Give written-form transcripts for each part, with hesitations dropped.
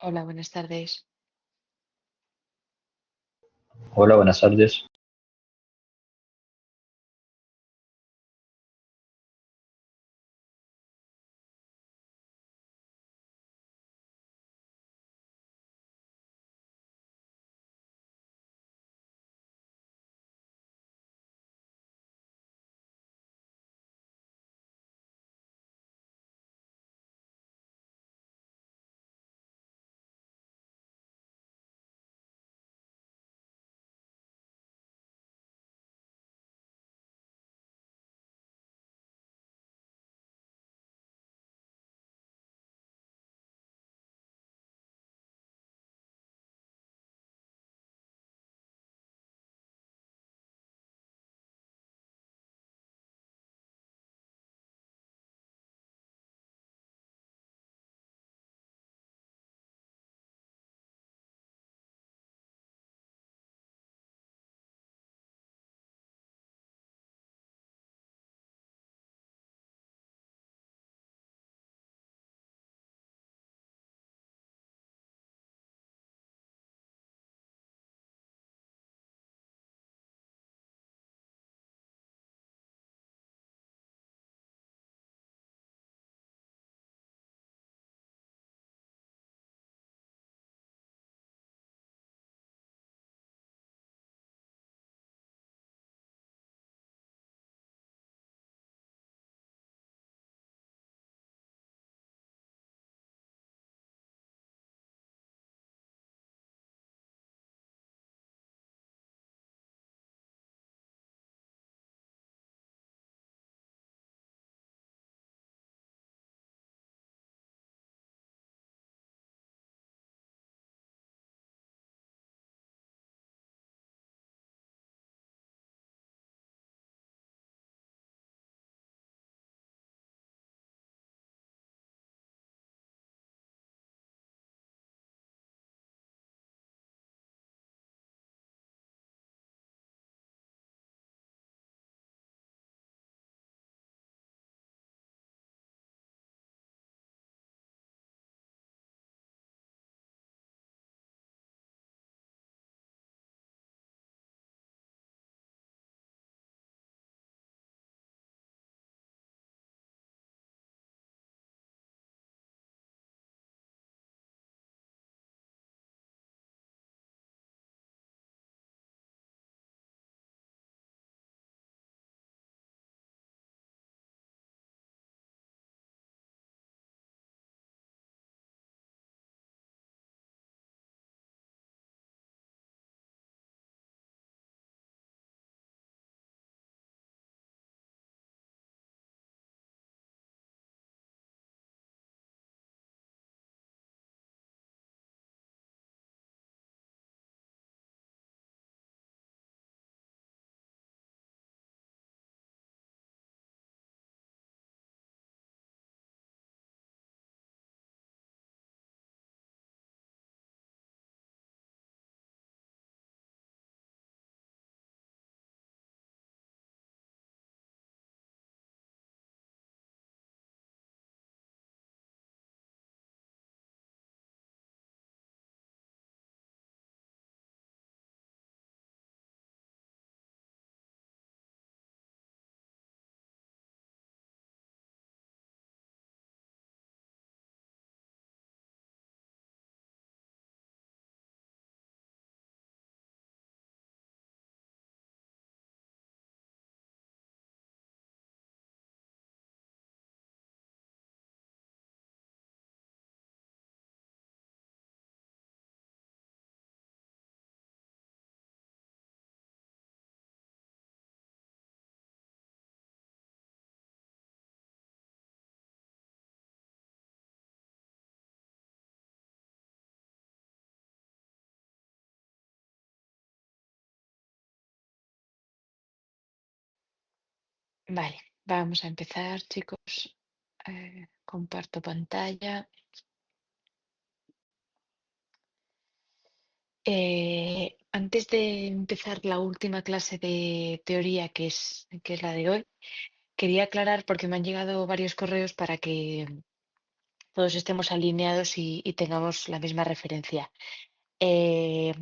Hola, buenas tardes. Hola, buenas tardes. Vale, vamos a empezar, chicos. Comparto pantalla. Antes de empezar la última clase de teoría, que es la de hoy, quería aclarar porque me han llegado varios correos para que todos estemos alineados y tengamos la misma referencia. Eh,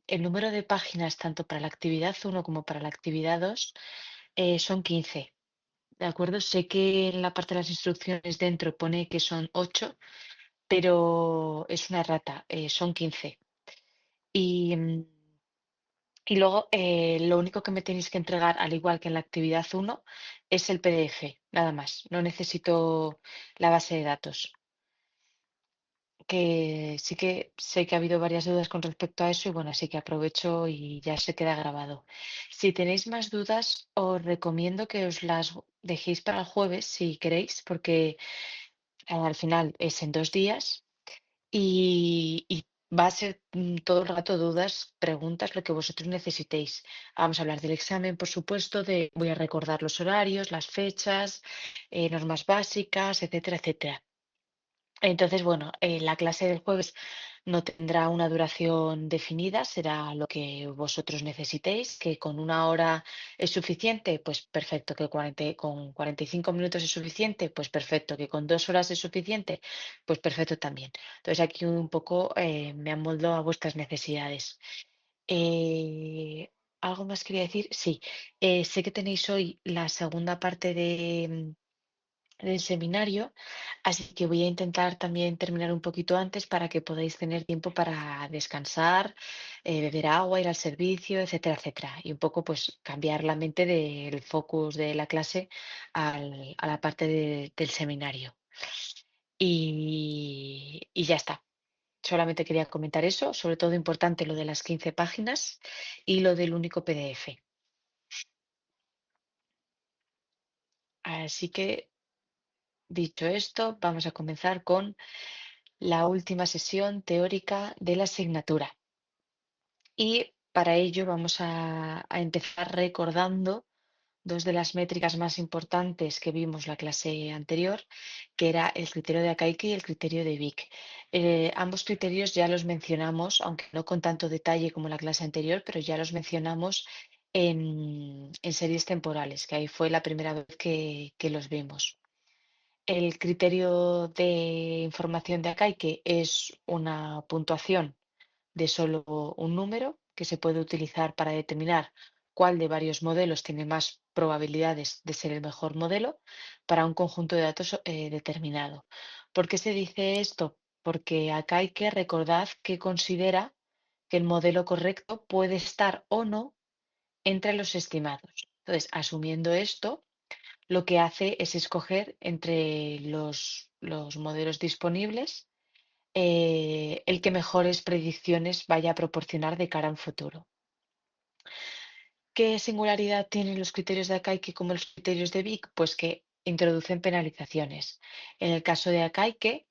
el número de páginas, tanto para la actividad uno como para la actividad 2, son 15. ¿De acuerdo? Sé que en la parte de las instrucciones dentro pone que son 8, pero es una errata, son 15. Y, y luego lo único que me tenéis que entregar, al igual que en la actividad uno, es el PDF, nada más. No necesito la base de datos. Que sí que sé que ha habido varias dudas con respecto a eso y bueno, así que aprovecho y ya se queda grabado. Si tenéis más dudas, os recomiendo que os las dejéis para el jueves si queréis, porque al final es en 2 días y va a ser todo el rato dudas, preguntas, lo que vosotros necesitéis. Vamos a hablar del examen, por supuesto, voy a recordar los horarios, las fechas, normas básicas, etcétera, etcétera. Entonces, bueno, la clase del jueves no tendrá una duración definida, será lo que vosotros necesitéis, que con 1 hora es suficiente, pues perfecto, que con 45 minutos es suficiente, pues perfecto, que con 2 horas es suficiente, pues perfecto también. Entonces aquí un poco me amoldo a vuestras necesidades. ¿Algo más quería decir? Sí, sé que tenéis hoy la segunda parte del seminario, así que voy a intentar también terminar un poquito antes para que podáis tener tiempo para descansar, beber agua, ir al servicio, etcétera, etcétera. Y un poco pues cambiar la mente del focus de la clase a la parte del seminario. Y ya está. Solamente quería comentar eso, sobre todo importante lo de las 15 páginas y lo del único PDF. Así que, dicho esto, vamos a comenzar con la última sesión teórica de la asignatura. Y para ello vamos a empezar recordando dos de las métricas más importantes que vimos la clase anterior, que era el criterio de Akaike y el criterio de Vic. Ambos criterios ya los mencionamos, aunque no con tanto detalle como la clase anterior, pero ya los mencionamos en series temporales, que ahí fue la primera vez que los vimos. El criterio de información de Akaike es una puntuación de solo un número que se puede utilizar para determinar cuál de varios modelos tiene más probabilidades de ser el mejor modelo para un conjunto de datos determinado. ¿Por qué se dice esto? Porque acá hay que recordar que considera que el modelo correcto puede estar o no entre los estimados. Entonces, asumiendo esto, lo que hace es escoger entre los modelos disponibles el que mejores predicciones vaya a proporcionar de cara a un futuro. ¿Qué singularidad tienen los criterios de Akaike como los criterios de Vic? Pues que introducen penalizaciones. En el caso de Akaike,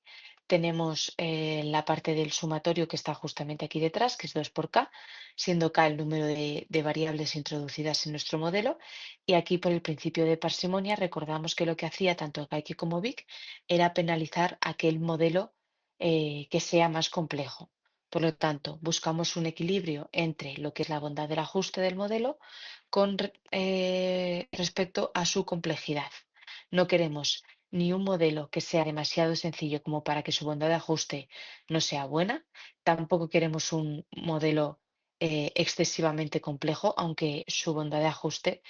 tenemos la parte del sumatorio que está justamente aquí detrás, que es 2 por k, siendo k el número de variables introducidas en nuestro modelo. Y aquí, por el principio de parsimonia, recordamos que lo que hacía tanto Akaike como Vic era penalizar aquel modelo que sea más complejo. Por lo tanto, buscamos un equilibrio entre lo que es la bondad del ajuste del modelo con respecto a su complejidad. No queremos ni un modelo que sea demasiado sencillo como para que su bondad de ajuste no sea buena, tampoco queremos un modelo excesivamente complejo, aunque su bondad de ajuste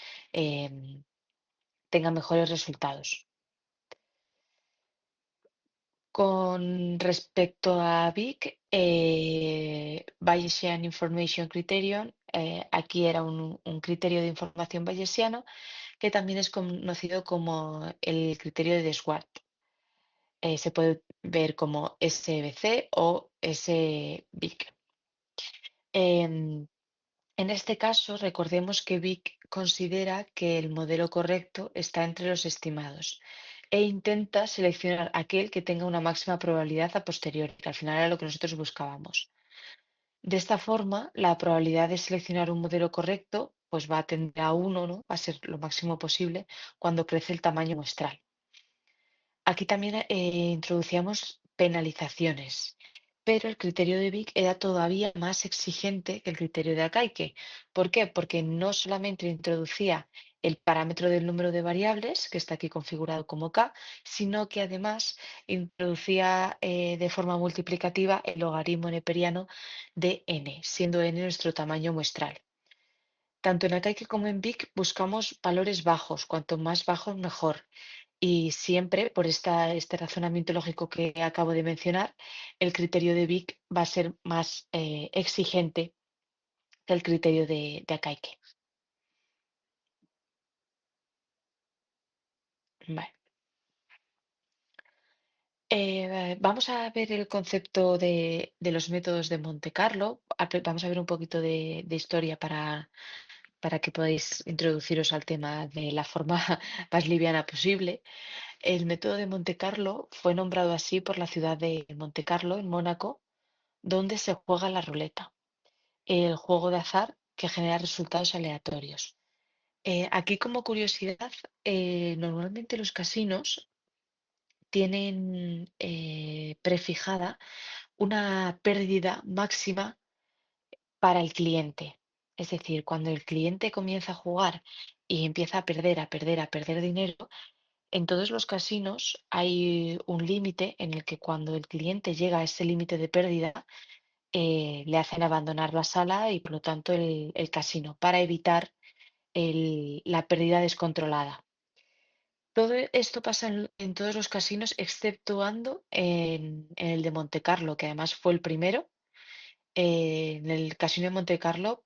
tenga mejores resultados. Con respecto a Vic, Bayesian Information Criterion, aquí era un criterio de información bayesiano que también es conocido como el criterio de Desguard. Se puede ver como SBC o SBIC. En este caso, recordemos que Vic considera que el modelo correcto está entre los estimados e intenta seleccionar aquel que tenga una máxima probabilidad a posteriori, que al final era lo que nosotros buscábamos. De esta forma, la probabilidad de seleccionar un modelo correcto pues va a tender a 1, ¿no? Va a ser lo máximo posible cuando crece el tamaño muestral. Aquí también introducíamos penalizaciones, pero el criterio de Vic era todavía más exigente que el criterio de Akaike. ¿Por qué? Porque no solamente introducía el parámetro del número de variables, que está aquí configurado como k, sino que además introducía de forma multiplicativa el logaritmo neperiano de n, siendo n nuestro tamaño muestral. Tanto en Archaic como en Vic buscamos valores bajos, cuanto más bajos mejor. Y siempre, por este razonamiento lógico que acabo de mencionar, el criterio de Vic va a ser más exigente que el criterio de Archaic. Vale. Vamos a ver el concepto de los métodos de Monte Carlo. Vamos a ver un poquito de historia para que podáis introduciros al tema de la forma más liviana posible. El método de Monte Carlo fue nombrado así por la ciudad de Monte Carlo, en Mónaco, donde se juega la ruleta, el juego de azar que genera resultados aleatorios. Aquí, como curiosidad, normalmente los casinos tienen prefijada una pérdida máxima para el cliente. Es decir, cuando el cliente comienza a jugar y empieza a perder, a perder, a perder dinero, en todos los casinos hay un límite en el que cuando el cliente llega a ese límite de pérdida, le hacen abandonar la sala y por lo tanto el casino para evitar la pérdida descontrolada. Todo esto pasa en todos los casinos exceptuando en el de Monte Carlo, que además fue el primero. En el casino de Monte Carlo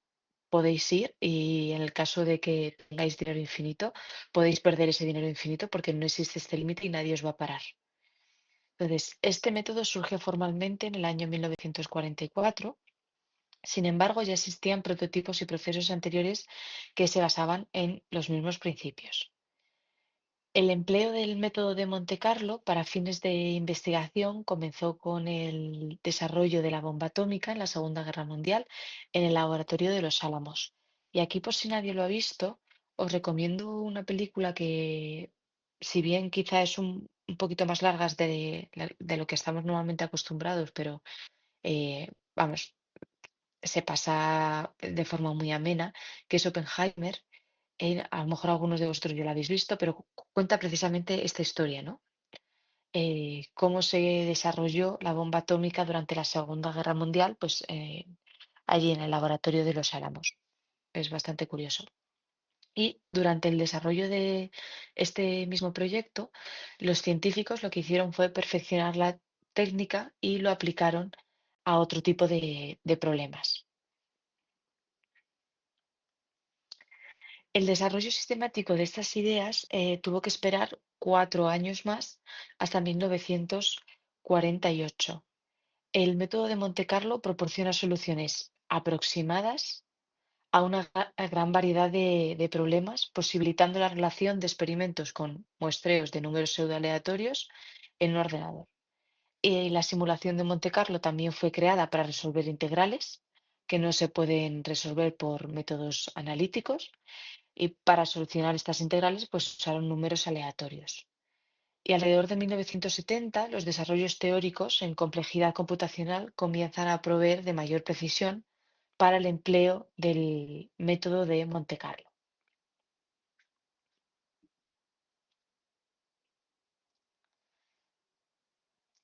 podéis ir y en el caso de que tengáis dinero infinito, podéis perder ese dinero infinito porque no existe este límite y nadie os va a parar. Entonces, este método surge formalmente en el año 1944. Sin embargo, ya existían prototipos y procesos anteriores que se basaban en los mismos principios. El empleo del método de Monte Carlo para fines de investigación comenzó con el desarrollo de la bomba atómica en la Segunda Guerra Mundial en el laboratorio de los Álamos. Y aquí, por si nadie lo ha visto, os recomiendo una película que, si bien quizá es un poquito más largas de lo que estamos normalmente acostumbrados, pero vamos, se pasa de forma muy amena, que es Oppenheimer. A lo mejor algunos de vosotros ya la habéis visto, pero cuenta precisamente esta historia, ¿no? Cómo se desarrolló la bomba atómica durante la Segunda Guerra Mundial, pues allí en el laboratorio de los Álamos. Es bastante curioso. Y durante el desarrollo de este mismo proyecto, los científicos lo que hicieron fue perfeccionar la técnica y lo aplicaron a otro tipo de problemas. El desarrollo sistemático de estas ideas tuvo que esperar 4 años más, hasta 1948. El método de Monte Carlo proporciona soluciones aproximadas a una gran variedad de problemas, posibilitando la relación de experimentos con muestreos de números pseudoaleatorios en un ordenador. Y la simulación de Monte Carlo también fue creada para resolver integrales que no se pueden resolver por métodos analíticos, y para solucionar estas integrales, pues usaron números aleatorios. Y alrededor de 1970, los desarrollos teóricos en complejidad computacional comienzan a proveer de mayor precisión para el empleo del método de Monte Carlo.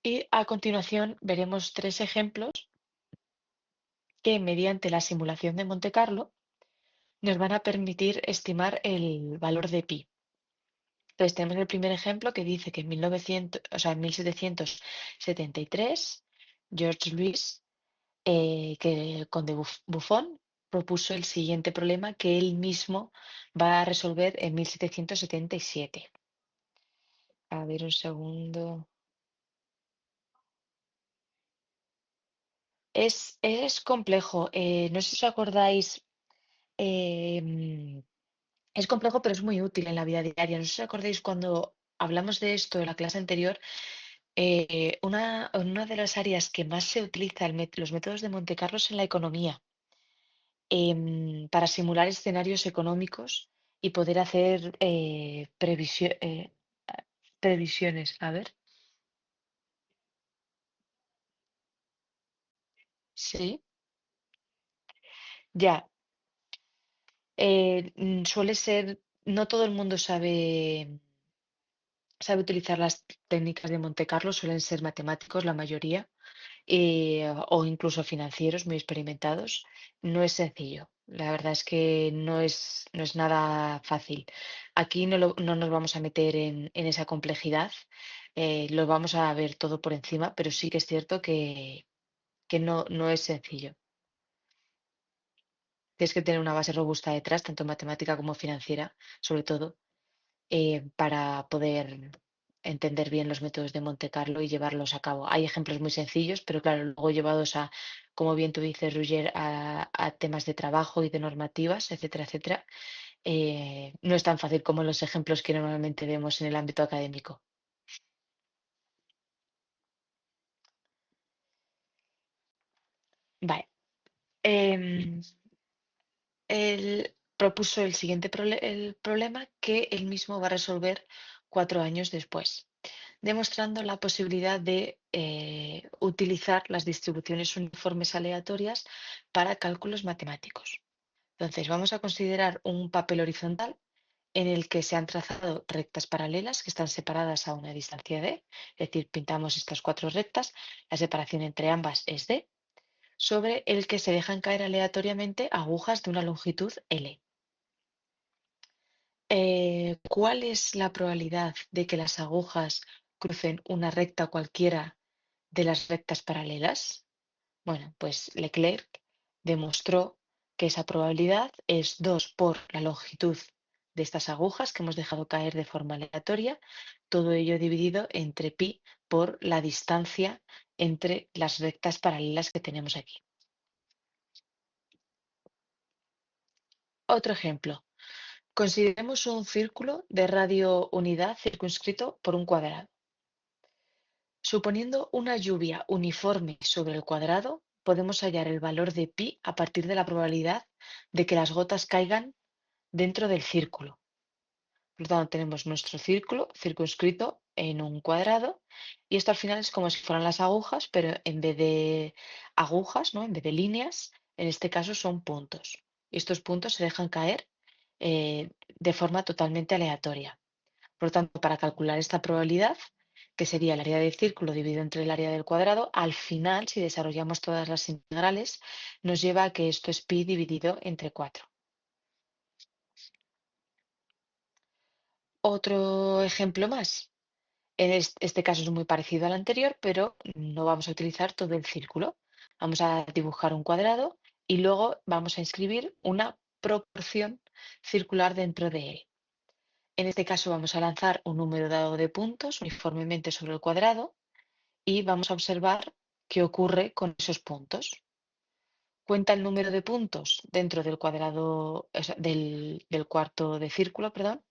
Y a continuación veremos tres ejemplos que, mediante la simulación de Monte Carlo, nos van a permitir estimar el valor de pi. Entonces tenemos el primer ejemplo que dice que en 1900, o sea, en 1773, George Louis, que Conde Buffon, propuso el siguiente problema que él mismo va a resolver en 1777. A ver un segundo. Es complejo. No sé si os acordáis. em, es complejo, pero es muy útil en la vida diaria. No sé si os acordáis cuando hablamos de esto en la clase anterior. Una de las áreas que más se utiliza los métodos de Monte Carlo es en la economía, para simular escenarios económicos y poder hacer previsiones. A ver, sí, ya. Suele ser. No todo el mundo sabe utilizar las técnicas de Monte Carlo, suelen ser matemáticos la mayoría, o incluso financieros muy experimentados. No es sencillo. La verdad es que no es nada fácil. Aquí no nos vamos a meter en esa complejidad, lo vamos a ver todo por encima, pero sí que es cierto que no es sencillo. Tienes que tener una base robusta detrás, tanto matemática como financiera, sobre todo, para poder entender bien los métodos de Monte Carlo y llevarlos a cabo. Hay ejemplos muy sencillos, pero claro, luego llevados a, como bien tú dices, Roger, a temas de trabajo y de normativas, etcétera, etcétera, no es tan fácil como los ejemplos que normalmente vemos en el ámbito académico. Vale. em, Él propuso el siguiente el problema que él mismo va a resolver 4 años después, demostrando la posibilidad de utilizar las distribuciones uniformes aleatorias para cálculos matemáticos. Entonces, vamos a considerar un papel horizontal en el que se han trazado rectas paralelas que están separadas a una distancia d, es decir, pintamos estas cuatro rectas, la separación entre ambas es d, sobre el que se dejan caer aleatoriamente agujas de una longitud L. ¿Cuál es la probabilidad de que las agujas crucen una recta cualquiera de las rectas paralelas? Bueno, pues Leclerc demostró que esa probabilidad es 2 por la longitud de estas agujas que hemos dejado caer de forma aleatoria, todo ello dividido entre pi por la distancia entre las rectas paralelas que tenemos aquí. Otro ejemplo. Consideremos un círculo de radio unidad circunscrito por un cuadrado. Suponiendo una lluvia uniforme sobre el cuadrado, podemos hallar el valor de pi a partir de la probabilidad de que las gotas caigan dentro del círculo. Por lo tanto, tenemos nuestro círculo circunscrito en un cuadrado y esto al final es como si fueran las agujas, pero en vez de agujas, ¿no? En vez de líneas, en este caso son puntos. Y estos puntos se dejan caer de forma totalmente aleatoria. Por lo tanto, para calcular esta probabilidad, que sería el área del círculo dividido entre el área del cuadrado, al final, si desarrollamos todas las integrales, nos lleva a que esto es pi dividido entre 4. Otro ejemplo más. Este caso es muy parecido al anterior, pero no vamos a utilizar todo el círculo. Vamos a dibujar un cuadrado y luego vamos a inscribir una proporción circular dentro de él. En este caso vamos a lanzar un número dado de puntos uniformemente sobre el cuadrado y vamos a observar qué ocurre con esos puntos. Cuenta el número de puntos dentro del cuadrado, o sea, del cuarto de círculo, perdón,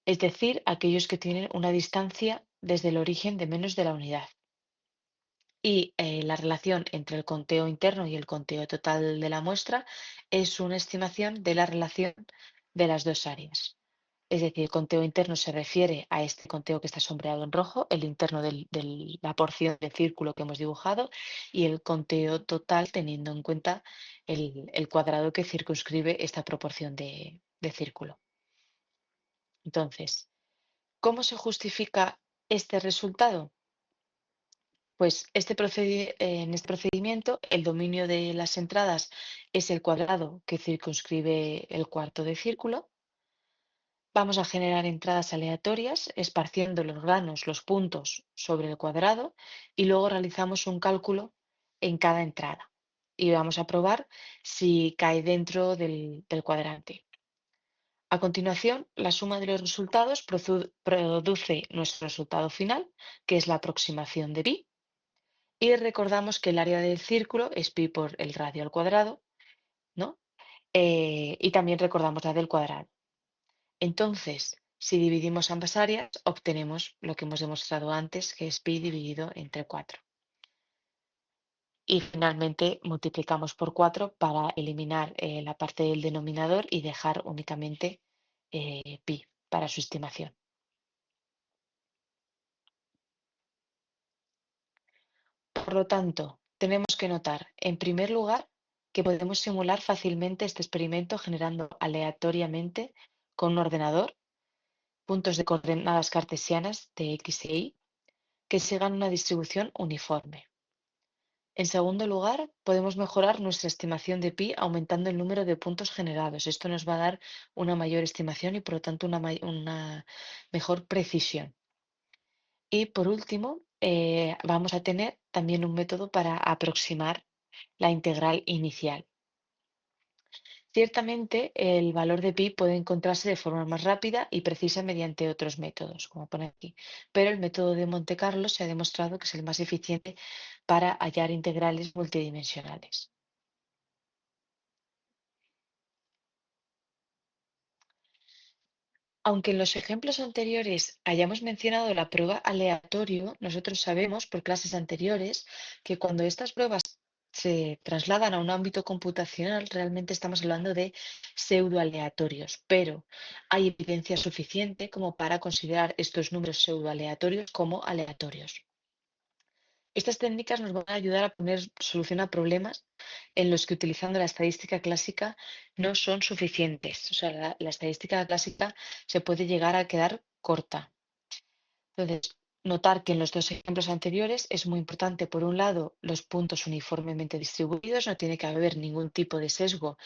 es decir, aquellos que tienen una distancia desde el origen de menos de la unidad. Y la relación entre el conteo interno y el conteo total de la muestra es una estimación de la relación de las dos áreas. Es decir, el conteo interno se refiere a este conteo que está sombreado en rojo, el interno de la porción de círculo que hemos dibujado, y el conteo total teniendo en cuenta el cuadrado que circunscribe esta proporción de círculo. Entonces, ¿cómo se justifica este resultado? Pues en este procedimiento el dominio de las entradas es el cuadrado que circunscribe el cuarto de círculo. Vamos a generar entradas aleatorias esparciendo los granos, los puntos sobre el cuadrado y luego realizamos un cálculo en cada entrada y vamos a probar si cae dentro del cuadrante. A continuación, la suma de los resultados produce nuestro resultado final, que es la aproximación de pi, y recordamos que el área del círculo es pi por el radio al cuadrado, ¿no? Y también recordamos la del cuadrado. Entonces, si dividimos ambas áreas, obtenemos lo que hemos demostrado antes, que es pi dividido entre 4. Y finalmente multiplicamos por 4 para eliminar la parte del denominador y dejar únicamente pi para su estimación. Por lo tanto, tenemos que notar, en primer lugar, que podemos simular fácilmente este experimento generando aleatoriamente con un ordenador, puntos de coordenadas cartesianas de X e Y que sigan una distribución uniforme. En segundo lugar, podemos mejorar nuestra estimación de pi aumentando el número de puntos generados. Esto nos va a dar una mayor estimación y, por lo tanto, una mejor precisión. Y por último, vamos a tener también un método para aproximar la integral inicial. Ciertamente, el valor de pi puede encontrarse de forma más rápida y precisa mediante otros métodos, como pone aquí, pero el método de Monte Carlo se ha demostrado que es el más eficiente para hallar integrales multidimensionales. Aunque en los ejemplos anteriores hayamos mencionado la prueba aleatorio, nosotros sabemos por clases anteriores que cuando estas pruebas se trasladan a un ámbito computacional, realmente estamos hablando de pseudoaleatorios, pero hay evidencia suficiente como para considerar estos números pseudoaleatorios como aleatorios. Estas técnicas nos van a ayudar a poner solución a problemas en los que utilizando la estadística clásica no son suficientes. O sea, la estadística clásica se puede llegar a quedar corta. Entonces, notar que en los dos ejemplos anteriores es muy importante, por un lado, los puntos uniformemente distribuidos, no tiene que haber ningún tipo de sesgo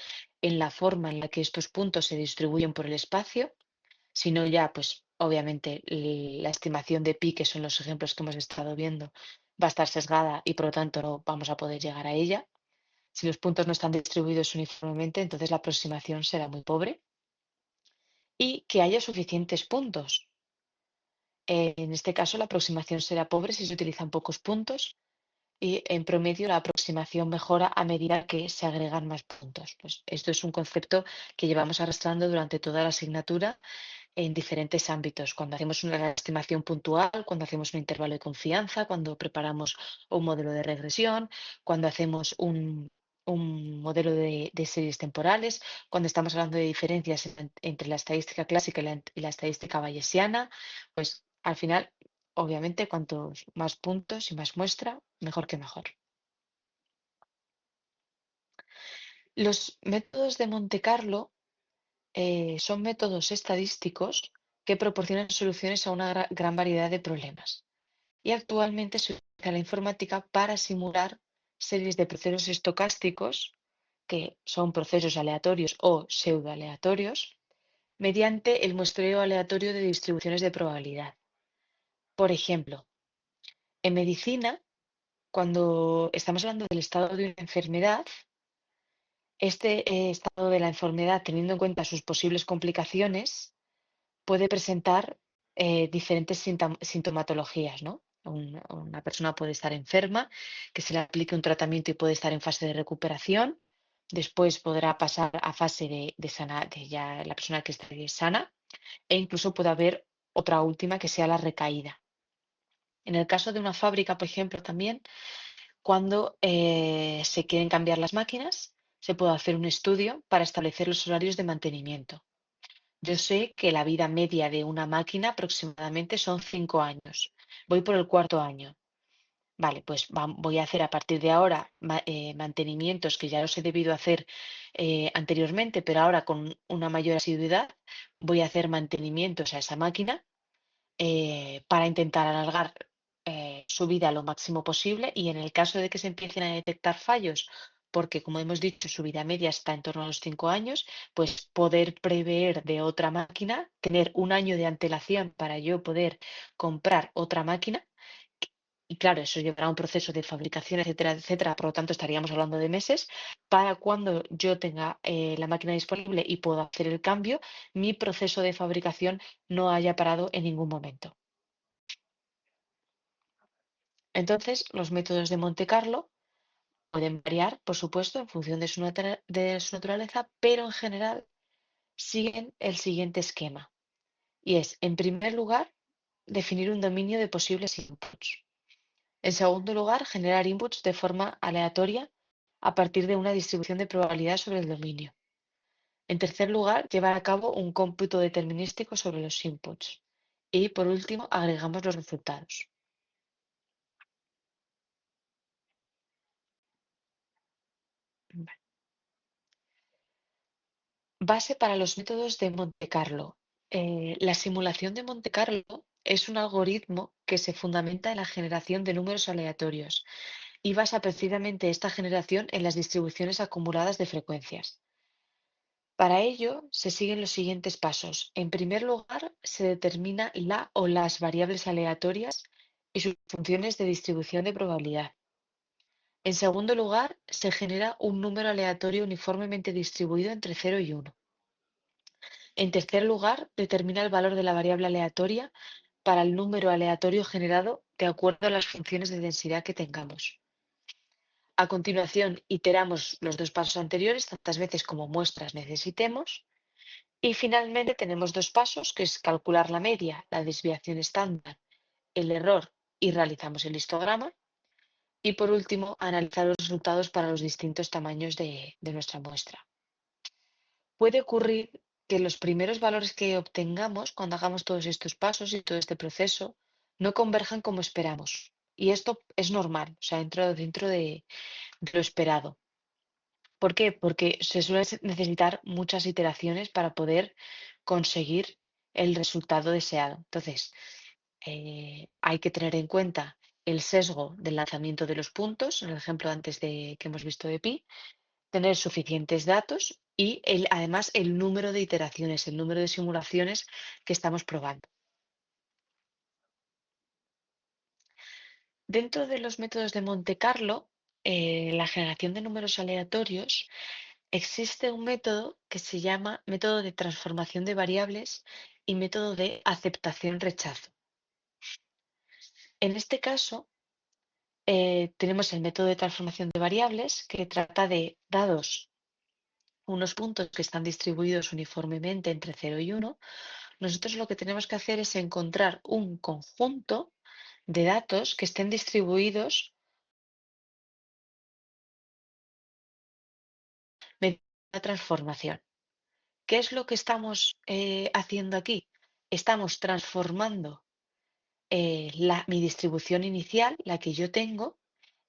en la forma en la que estos puntos se distribuyen por el espacio, sino ya, pues, obviamente, la estimación de pi, que son los ejemplos que hemos estado viendo, va a estar sesgada y por lo tanto no vamos a poder llegar a ella. Si los puntos no están distribuidos uniformemente, entonces la aproximación será muy pobre. Y que haya suficientes puntos. En este caso, la aproximación será pobre si se utilizan pocos puntos y en promedio la aproximación mejora a medida que se agregan más puntos. Pues esto es un concepto que llevamos arrastrando durante toda la asignatura en diferentes ámbitos, cuando hacemos una estimación puntual, cuando hacemos un intervalo de confianza, cuando preparamos un modelo de regresión, cuando hacemos un modelo de series temporales, cuando estamos hablando de diferencias entre la estadística clásica y la estadística bayesiana, pues al final, obviamente, cuantos más puntos y más muestra, mejor que mejor. Los métodos de Monte Carlo son métodos estadísticos que proporcionan soluciones a una gran variedad de problemas. Y actualmente se utiliza la informática para simular series de procesos estocásticos, que son procesos aleatorios o pseudoaleatorios, mediante el muestreo aleatorio de distribuciones de probabilidad. Por ejemplo, en medicina, cuando estamos hablando del estado de una enfermedad, este estado de la enfermedad, teniendo en cuenta sus posibles complicaciones, puede presentar diferentes sintomatologías, ¿no? Una persona puede estar enferma, que se le aplique un tratamiento y puede estar en fase de recuperación. Después podrá pasar a fase de ya la persona que esté sana e incluso puede haber otra última que sea la recaída. En el caso de una fábrica, por ejemplo, también, cuando se quieren cambiar las máquinas, se puede hacer un estudio para establecer los horarios de mantenimiento. Yo sé que la vida media de una máquina aproximadamente son 5 años. Voy por el cuarto año. Vale, pues voy a hacer a partir de ahora mantenimientos que ya los he debido hacer anteriormente, pero ahora con una mayor asiduidad voy a hacer mantenimientos a esa máquina para intentar alargar su vida lo máximo posible y en el caso de que se empiecen a detectar fallos, porque como hemos dicho, su vida media está en torno a los 5 años, pues poder prever de otra máquina, tener un año de antelación para yo poder comprar otra máquina. Y claro, eso llevará un proceso de fabricación, etcétera, etcétera. Por lo tanto, estaríamos hablando de meses. Para cuando yo tenga la máquina disponible y pueda hacer el cambio, mi proceso de fabricación no haya parado en ningún momento. Entonces, los métodos de Monte Carlo pueden variar, por supuesto, en función de su naturaleza, pero en general siguen el siguiente esquema. Y es, en primer lugar, definir un dominio de posibles inputs. En segundo lugar, generar inputs de forma aleatoria a partir de una distribución de probabilidad sobre el dominio. En tercer lugar, llevar a cabo un cómputo determinístico sobre los inputs. Y por último, agregamos los resultados. Base para los métodos de Monte Carlo. La simulación de Monte Carlo es un algoritmo que se fundamenta en la generación de números aleatorios y basa precisamente esta generación en las distribuciones acumuladas de frecuencias. Para ello, se siguen los siguientes pasos. En primer lugar, se determina la o las variables aleatorias y sus funciones de distribución de probabilidad. En segundo lugar, se genera un número aleatorio uniformemente distribuido entre 0 y 1. En tercer lugar, determina el valor de la variable aleatoria para el número aleatorio generado de acuerdo a las funciones de densidad que tengamos. A continuación, iteramos los dos pasos anteriores tantas veces como muestras necesitemos. Y finalmente tenemos dos pasos, que es calcular la media, la desviación estándar, el error y realizamos el histograma. Y por último, analizar los resultados para los distintos tamaños de nuestra muestra. Puede ocurrir que los primeros valores que obtengamos cuando hagamos todos estos pasos y todo este proceso no converjan como esperamos. Y esto es normal, o sea, dentro de lo esperado. ¿Por qué? Porque se suele necesitar muchas iteraciones para poder conseguir el resultado deseado. Entonces, hay que tener en cuenta el sesgo del lanzamiento de los puntos, en el ejemplo antes que hemos visto de pi, tener suficientes datos y además el número de iteraciones, el número de simulaciones que estamos probando. Dentro de los métodos de Monte Carlo, la generación de números aleatorios, existe un método que se llama método de transformación de variables y método de aceptación-rechazo. En este caso, tenemos el método de transformación de variables que trata de, dados unos puntos que están distribuidos uniformemente entre 0 y 1, nosotros lo que tenemos que hacer es encontrar un conjunto de datos que estén distribuidos mediante la transformación. ¿Qué es lo que estamos haciendo aquí? Estamos transformando mi distribución inicial, la que yo tengo,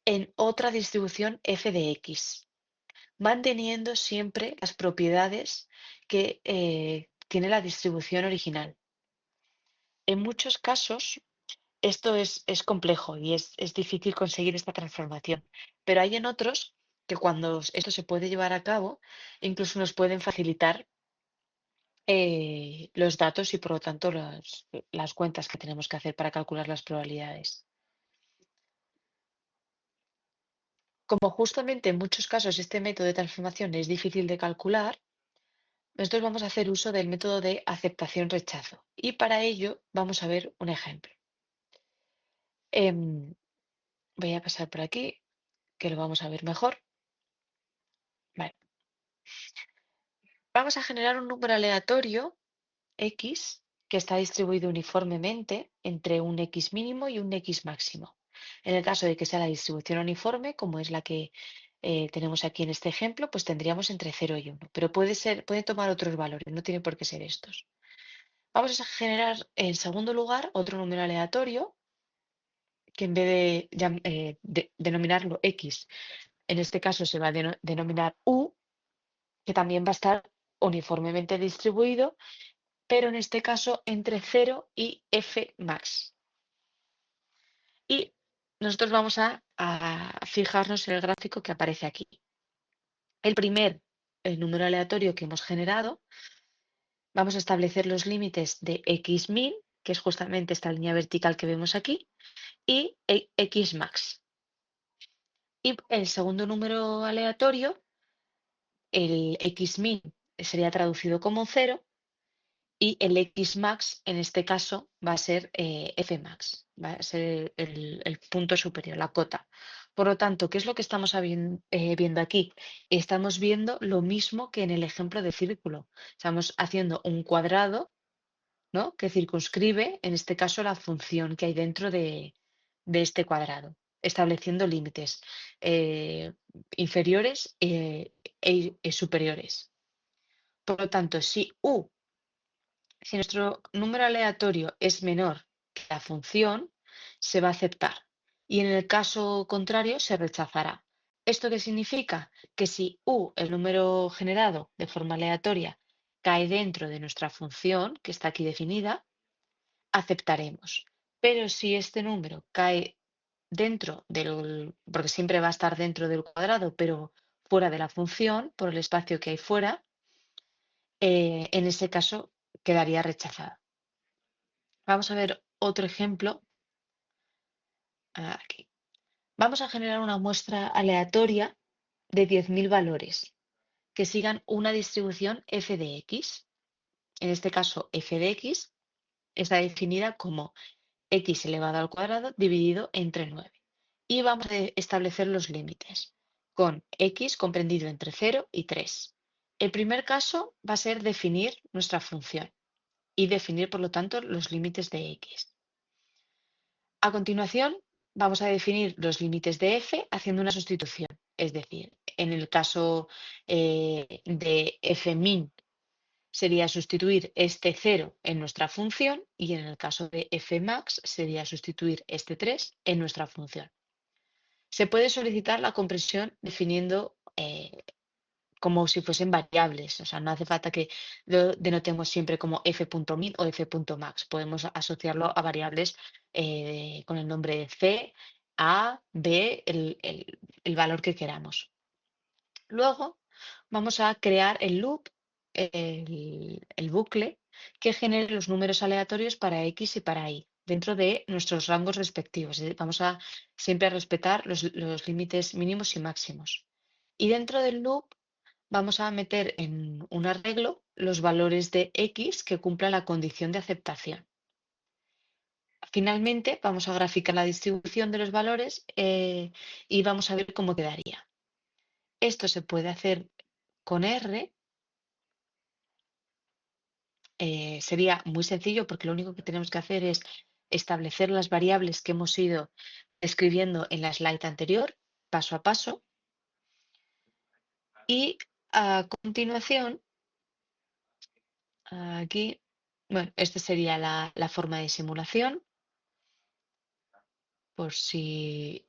en otra distribución f de x, manteniendo siempre las propiedades que tiene la distribución original. En muchos casos, esto es complejo y es difícil conseguir esta transformación, pero hay en otros que cuando esto se puede llevar a cabo, incluso nos pueden facilitar los datos y por lo tanto las cuentas que tenemos que hacer para calcular las probabilidades. Como justamente en muchos casos este método de transformación es difícil de calcular, nosotros vamos a hacer uso del método de aceptación-rechazo y para ello vamos a ver un ejemplo. Voy a pasar por aquí, que lo vamos a ver mejor. Vale. Vamos a generar un número aleatorio X que está distribuido uniformemente entre un X mínimo y un X máximo. En el caso de que sea la distribución uniforme, como es la que tenemos aquí en este ejemplo, pues tendríamos entre 0 y 1, pero puede tomar otros valores, no tiene por qué ser estos. Vamos a generar en segundo lugar otro número aleatorio que en vez de denominarlo X, en este caso se va a denominar U, que también va a estar uniformemente distribuido, pero en este caso entre 0 y f max. Y nosotros vamos a fijarnos en el gráfico que aparece aquí. El número aleatorio que hemos generado, vamos a establecer los límites de x min, que es justamente esta línea vertical que vemos aquí, y x max. Y el segundo número aleatorio, el x min, sería traducido como 0 y el x max en este caso va a ser f max, va a ser el punto superior, la cota. Por lo tanto, ¿qué es lo que estamos viendo aquí? Estamos viendo lo mismo que en el ejemplo de círculo. Estamos haciendo un cuadrado, ¿no?, que circunscribe, en este caso, la función que hay dentro de este cuadrado, estableciendo límites inferiores e superiores. Por lo tanto, si nuestro número aleatorio es menor que la función, se va a aceptar y en el caso contrario se rechazará. ¿Esto qué significa? Que si U, el número generado de forma aleatoria, cae dentro de nuestra función, que está aquí definida, aceptaremos. Pero si este número cae dentro porque siempre va a estar dentro del cuadrado, pero fuera de la función, por el espacio que hay fuera, en ese caso quedaría rechazada. Vamos a ver otro ejemplo aquí. Vamos a generar una muestra aleatoria de 10.000 valores que sigan una distribución f de x. En este caso, f de x está definida como x elevado al cuadrado dividido entre 9. Y vamos a establecer los límites con x comprendido entre 0 y 3. El primer caso va a ser definir nuestra función y definir, por lo tanto, los límites de x. A continuación, vamos a definir los límites de f haciendo una sustitución. Es decir, en el caso de f min sería sustituir este 0 en nuestra función y en el caso de fmax sería sustituir este 3 en nuestra función. Se puede solicitar la compresión definiendo como si fuesen variables, o sea, no hace falta que lo denotemos siempre como f.min o f.max. Podemos asociarlo a variables con el nombre de c, a, b, el valor que queramos. Luego vamos a crear el loop, el bucle que genere los números aleatorios para x y para y dentro de nuestros rangos respectivos. Es decir, vamos a siempre a respetar los límites mínimos y máximos. Y dentro del loop vamos a meter en un arreglo los valores de x que cumplan la condición de aceptación. Finalmente, vamos a graficar la distribución de los valores y vamos a ver cómo quedaría. Esto se puede hacer con R. Sería muy sencillo porque lo único que tenemos que hacer es establecer las variables que hemos ido escribiendo en la slide anterior, paso a paso. Y a continuación, aquí, bueno, esta sería la forma de simulación, por si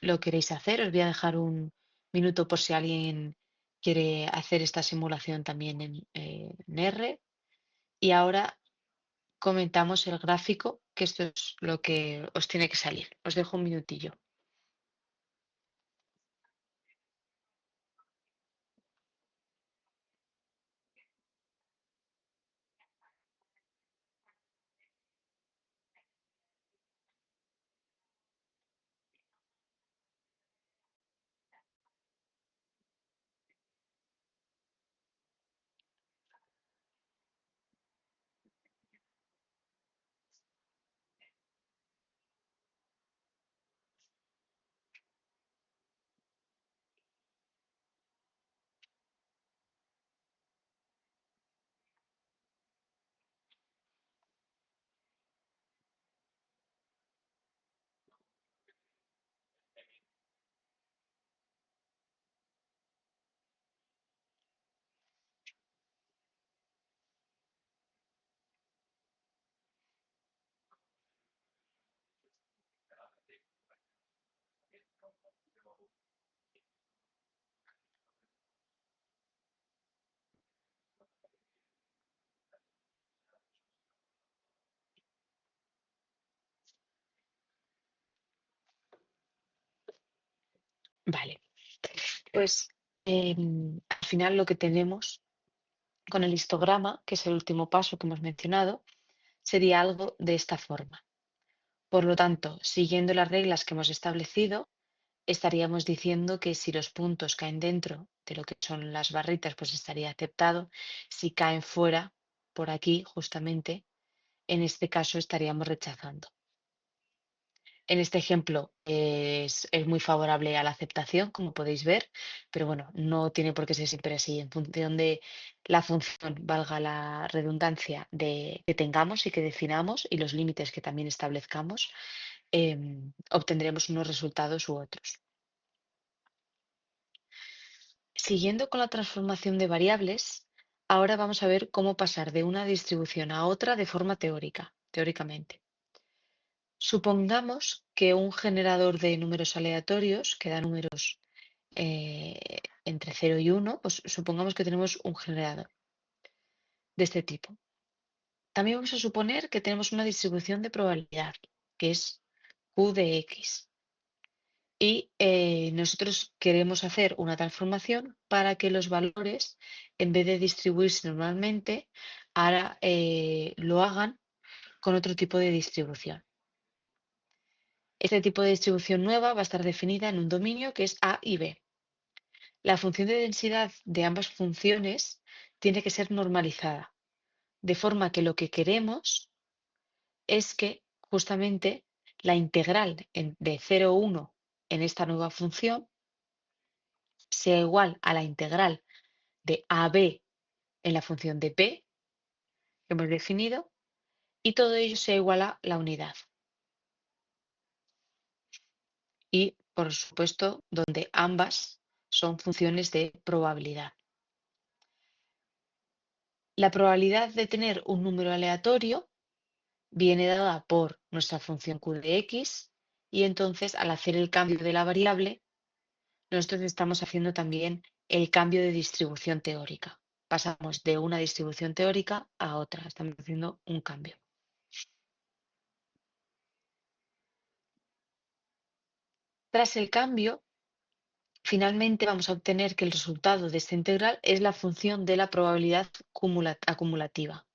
lo queréis hacer. Os voy a dejar un minuto por si alguien quiere hacer esta simulación también en R. Y ahora comentamos el gráfico, que esto es lo que os tiene que salir. Os dejo un minutillo. Vale, pues al final lo que tenemos con el histograma, que es el último paso que hemos mencionado, sería algo de esta forma. Por lo tanto, siguiendo las reglas que hemos establecido, estaríamos diciendo que si los puntos caen dentro de lo que son las barritas, pues estaría aceptado. Si caen fuera, por aquí justamente, en este caso estaríamos rechazando. En este ejemplo es muy favorable a la aceptación, como podéis ver, pero bueno, no tiene por qué ser siempre así. En función de la función, valga la redundancia, que tengamos y que definamos y los límites que también establezcamos, obtendremos unos resultados u otros. Siguiendo con la transformación de variables, ahora vamos a ver cómo pasar de una distribución a otra de forma teóricamente. Supongamos que un generador de números aleatorios, que da números entre 0 y 1, pues supongamos que tenemos un generador. de este tipo. También vamos a suponer que tenemos una distribución de probabilidad, que es Q de X. Y nosotros queremos hacer una transformación para que los valores, en vez de distribuirse normalmente, ahora lo hagan con otro tipo de distribución. Este tipo de distribución nueva va a estar definida en un dominio que es A y B. La función de densidad de ambas funciones tiene que ser normalizada, de forma que lo que queremos es que justamente la integral de 0 a 1 en esta nueva función sea igual a la integral de AB en la función de P que hemos definido y todo ello sea igual a la unidad. Y, por supuesto, donde ambas son funciones de probabilidad. La probabilidad de tener un número aleatorio viene dada por nuestra función Q de X y entonces al hacer el cambio de la variable, nosotros estamos haciendo también el cambio de distribución teórica. Pasamos de una distribución teórica a otra, estamos haciendo un cambio. Tras el cambio, finalmente vamos a obtener que el resultado de esta integral es la función de la probabilidad acumulativa.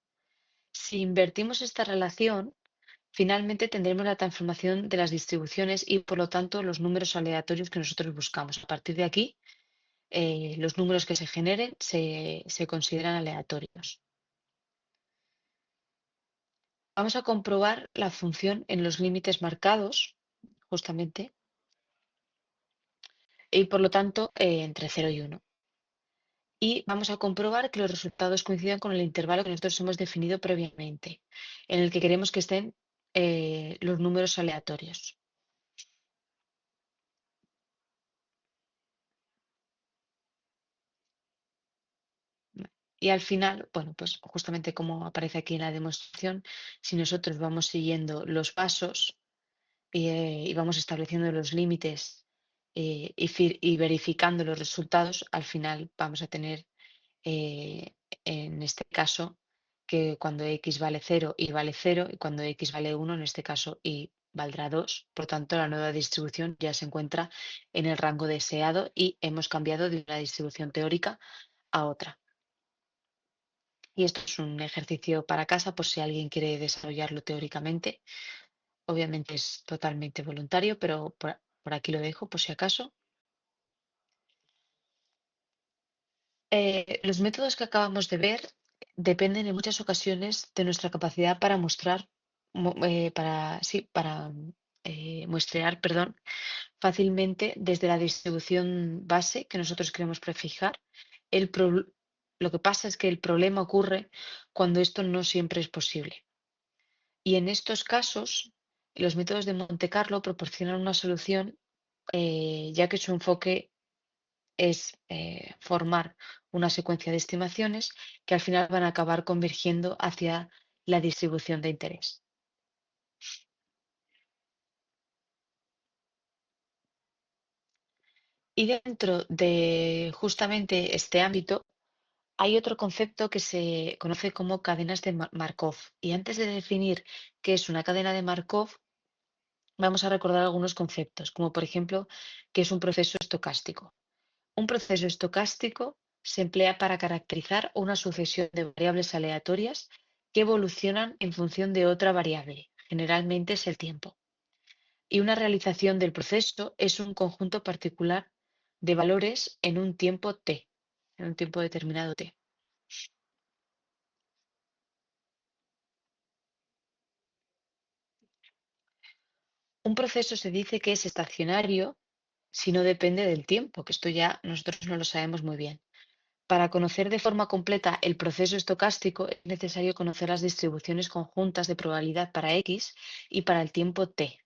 Si invertimos esta relación, finalmente tendremos la transformación de las distribuciones y por lo tanto los números aleatorios que nosotros buscamos. A partir de aquí, los números que se generen se consideran aleatorios. Vamos a comprobar la función en los límites marcados, justamente, y por lo tanto entre 0 y 1. Y vamos a comprobar que los resultados coincidan con el intervalo que nosotros hemos definido previamente, en el que queremos que estén los números aleatorios. Y al final, bueno, pues justamente como aparece aquí en la demostración, si nosotros vamos siguiendo los pasos y vamos estableciendo los límites y verificando los resultados, al final vamos a tener, eh, en este caso, que cuando x vale 0, y vale 0, y cuando x vale 1, en este caso, y valdrá 2. Por tanto, la nueva distribución ya se encuentra en el rango deseado y hemos cambiado de una distribución teórica a otra. Y esto es un ejercicio para casa, por si alguien quiere desarrollarlo teóricamente. Obviamente es totalmente voluntario, pero por aquí lo dejo, por si acaso. Los métodos que acabamos de ver dependen en muchas ocasiones de nuestra capacidad para mostrar, para muestrear, perdón, fácilmente desde la distribución base que nosotros queremos prefijar. El pro- lo que pasa es que el problema ocurre cuando esto no siempre es posible. Y en estos casos, los métodos de Monte Carlo proporcionan una solución, ya que su enfoque es formar una secuencia de estimaciones que al final van a acabar convergiendo hacia la distribución de interés. Y dentro de justamente este ámbito hay otro concepto que se conoce como cadenas de Markov. Y antes de definir qué es una cadena de Markov, vamos a recordar algunos conceptos, como por ejemplo, qué es un proceso estocástico. Un proceso estocástico se emplea para caracterizar una sucesión de variables aleatorias que evolucionan en función de otra variable, generalmente es el tiempo. Y una realización del proceso es un conjunto particular de valores en un tiempo t, en un tiempo determinado t. Un proceso se dice que es estacionario si no depende del tiempo, que esto ya nosotros no lo sabemos muy bien. Para conocer de forma completa el proceso estocástico es necesario conocer las distribuciones conjuntas de probabilidad para X y para el tiempo t.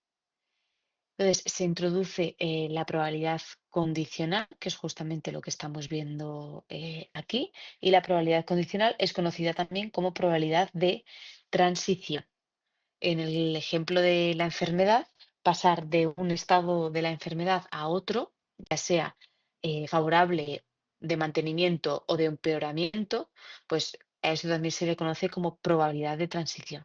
Entonces, se introduce la probabilidad condicional, que es justamente lo que estamos viendo aquí, y la probabilidad condicional es conocida también como probabilidad de transición. En el ejemplo de la enfermedad, pasar de un estado de la enfermedad a otro, ya sea favorable de mantenimiento o de empeoramiento, pues A eso también se le conoce como probabilidad de transición.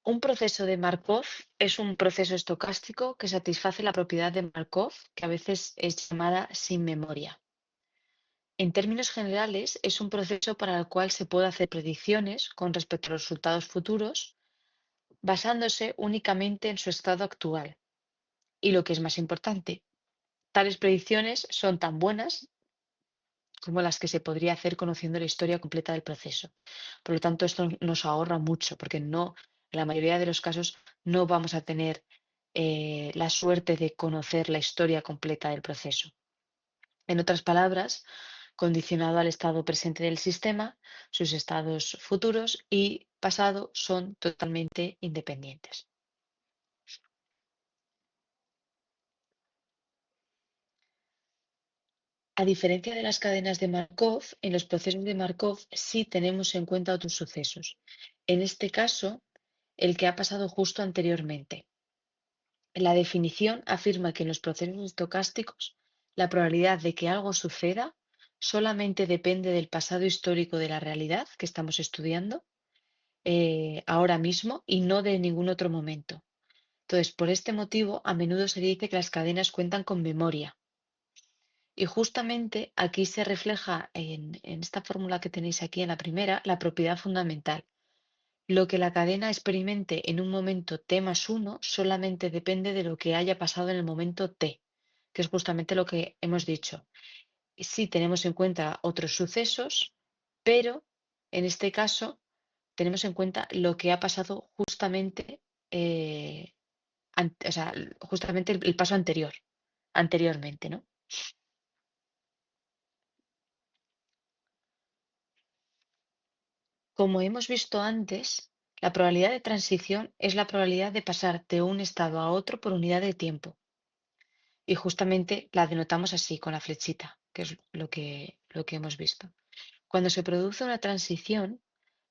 Un proceso de Markov es un proceso estocástico que satisface la propiedad de Markov, que a veces es llamada sin memoria. En términos generales, es un proceso para el cual se puede hacer predicciones con respecto a los resultados futuros, basándose únicamente en su estado actual. Y lo que es más importante, tales predicciones son tan buenas como las que se podría hacer conociendo la historia completa del proceso. Por lo tanto, esto nos ahorra mucho, porque no, en la mayoría de los casos, no vamos a tener la suerte de conocer la historia completa del proceso. En otras palabras, condicionado al estado presente del sistema, sus estados futuros y pasado son totalmente independientes. A diferencia de las cadenas de Markov, en los procesos de Markov sí tenemos en cuenta otros sucesos. En este caso, el que ha pasado justo anteriormente. La definición afirma que en los procesos estocásticos, la probabilidad de que algo suceda solamente depende del pasado histórico de la realidad que estamos estudiando ahora mismo y no de ningún otro momento. Entonces, por este motivo, a menudo se dice que las cadenas cuentan con memoria. Y justamente aquí se refleja en esta fórmula que tenéis aquí en la primera, la propiedad fundamental. Lo que la cadena experimente en un momento t más 1 solamente depende de lo que haya pasado en el momento t, que es justamente lo que hemos dicho. Y sí tenemos en cuenta otros sucesos, pero en este caso tenemos en cuenta lo que ha pasado justamente, o sea, justamente el paso anteriormente, ¿no? Como hemos visto antes, la probabilidad de transición es la probabilidad de pasar de un estado a otro por unidad de tiempo. Y justamente la denotamos así, con la flechita, que es lo que hemos visto. Cuando se produce una transición,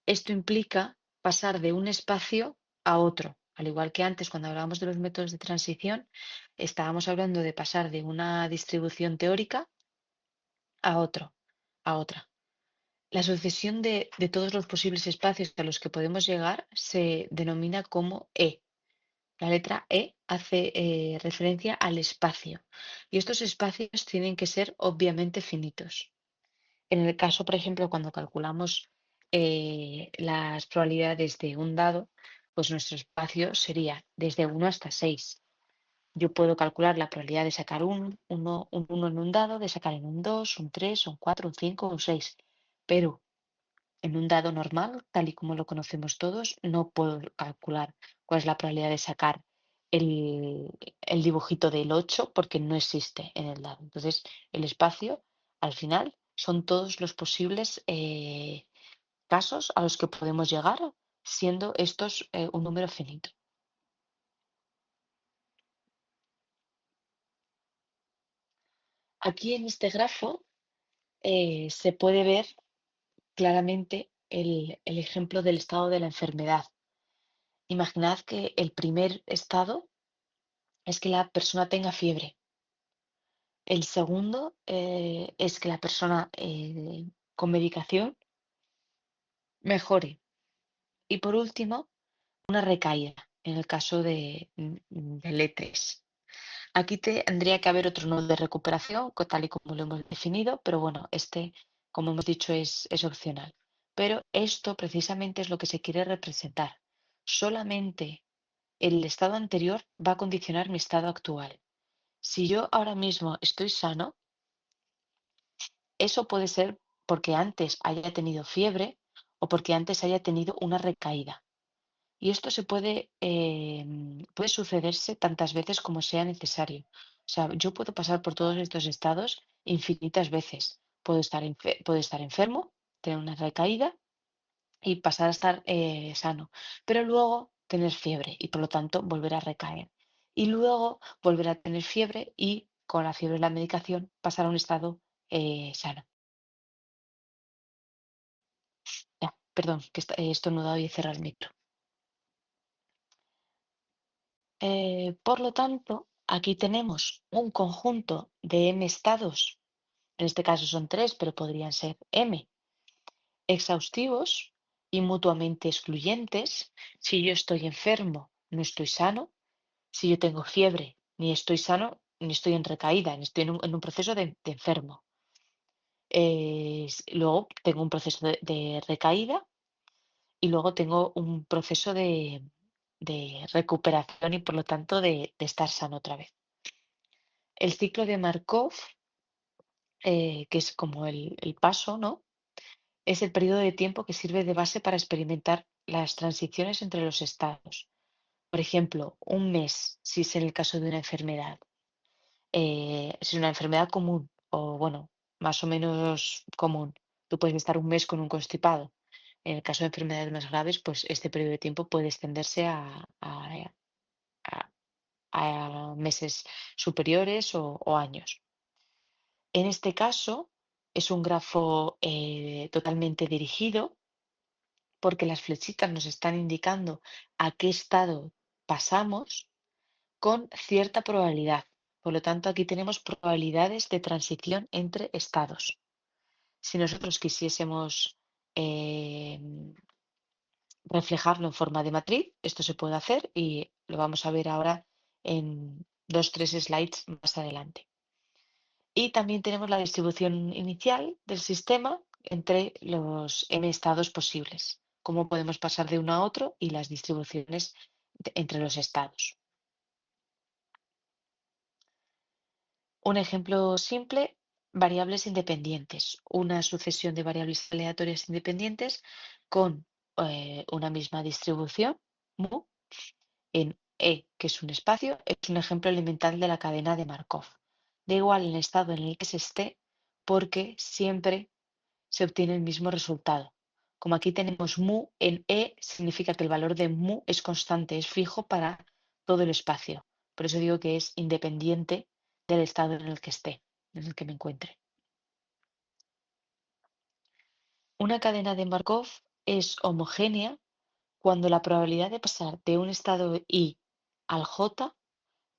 esto implica pasar de un espacio a otro. Al igual que antes, cuando hablábamos de los métodos de transición, estábamos hablando de pasar de una distribución teórica a otro, a otra. La sucesión de todos los posibles espacios a los que podemos llegar se denomina como E. La letra E hace referencia al espacio y estos espacios tienen que ser obviamente finitos. En el caso, por ejemplo, cuando calculamos las probabilidades de un dado, pues nuestro espacio sería desde 1 hasta 6. Yo puedo calcular la probabilidad de sacar un 1 en un dado, de sacar en un 2, un 3, un 4, un 5, un 6. Pero en un dado normal, tal y como lo conocemos todos, no puedo calcular cuál es la probabilidad de sacar el, el dibujito del 8 porque no existe en el dado. Entonces, el espacio, al final, son todos los posibles casos a los que podemos llegar, siendo estos un número finito. Aquí en este grafo se puede ver claramente el ejemplo del estado de la enfermedad. Imaginad que el primer estado es que la persona tenga fiebre. El segundo es que la persona con medicación mejore. Y por último, una recaída en el caso del E3. Aquí tendría que haber otro nodo de recuperación, tal y como lo hemos definido, pero bueno, este, como hemos dicho, es opcional. Pero esto precisamente es lo que se quiere representar. Solamente el estado anterior va a condicionar mi estado actual. Si yo ahora mismo estoy sano, eso puede ser porque antes haya tenido fiebre o porque antes haya tenido una recaída. Y esto puede sucederse tantas veces como sea necesario. O sea, yo puedo pasar por todos estos estados infinitas veces. Puedo estar enfermo, tener una recaída y pasar a estar sano, pero luego tener fiebre y por lo tanto volver a recaer. Y luego volver a tener fiebre y con la fiebre y la medicación pasar a un estado sano. Ya, perdón, que he estornudado y he cerrado el micro. Por lo tanto, Aquí tenemos un conjunto de m estados, en este caso son tres, pero podrían ser m, exhaustivos y mutuamente excluyentes. Si yo estoy enfermo, no estoy sano. Si yo tengo fiebre, ni estoy sano, ni estoy en recaída, ni estoy en un proceso de enfermo. Luego tengo un proceso de recaída y luego tengo un proceso de recuperación y por lo tanto de estar sano otra vez. El ciclo de Markov, que es como el paso, ¿no? Es el periodo de tiempo que sirve de base para experimentar las transiciones entre los estados. Por ejemplo, un mes, si es en el caso de una enfermedad. Si es una enfermedad común o, bueno, más o menos común, tú puedes estar un mes con un constipado. En el caso de enfermedades más graves, pues este periodo de tiempo puede extenderse a- a meses superiores o años. En este caso, es un grafo totalmente dirigido porque las flechitas nos están indicando a qué estado pasamos con cierta probabilidad. Por lo tanto, aquí tenemos probabilidades de transición entre estados. Si nosotros quisiésemos eh, reflejarlo en forma de matriz, esto se puede hacer y lo vamos a ver ahora en dos, tres slides más adelante. Y también tenemos la distribución inicial del sistema entre los m estados posibles, cómo podemos pasar de uno a otro y las distribuciones entre los estados. Un ejemplo simple, variables independientes, una sucesión de variables aleatorias independientes con una misma distribución, mu, en E, que es un espacio, es un ejemplo elemental de la cadena de Markov. Da igual el estado en el que se esté, porque siempre se obtiene el mismo resultado. Como aquí tenemos mu en E, significa que el valor de mu es constante, es fijo para todo el espacio. Por eso digo que es independiente del estado en el que esté, en el que me encuentre. Una cadena de Markov es homogénea cuando la probabilidad de pasar de un estado I al J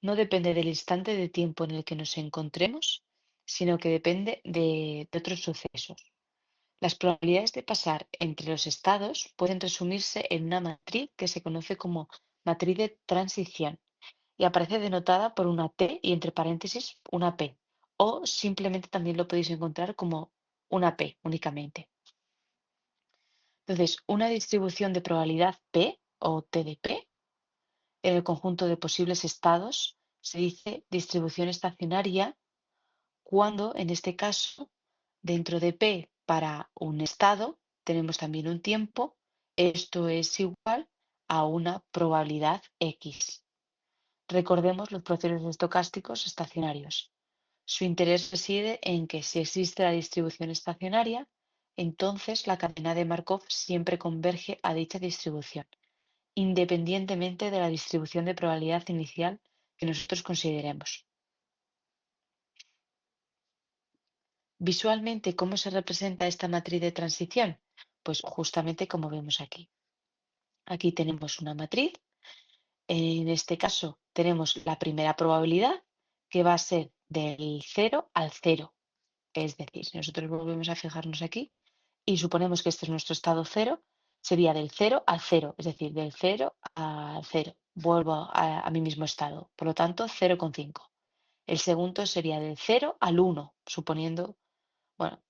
no depende del instante de tiempo en el que nos encontremos, sino que depende de otros sucesos. Las probabilidades de pasar entre los estados pueden resumirse en una matriz que se conoce como matriz de transición y aparece denotada por una T y entre paréntesis una P. O simplemente también lo podéis encontrar como una P únicamente. Entonces, una distribución de probabilidad P o T de P en el conjunto de posibles estados se dice distribución estacionaria cuando, en este caso, dentro de P para un estado tenemos también un tiempo. Esto es igual a una probabilidad X. Recordemos los procesos estocásticos estacionarios. Su interés reside en que si existe la distribución estacionaria, entonces la cadena de Markov siempre converge a dicha distribución, independientemente de la distribución de probabilidad inicial que nosotros consideremos. Visualmente, ¿cómo se representa esta matriz de transición? Pues justamente como vemos aquí. Aquí tenemos una matriz. En este caso tenemos la primera probabilidad que va a ser del 0 al 0. Es decir, si nosotros volvemos a fijarnos aquí y suponemos que este es nuestro estado 0, sería del 0 al 0, es decir, del 0 al 0. Vuelvo a mi mismo estado, por lo tanto 0,5. El segundo sería del 0 al 1, suponiendo, bueno,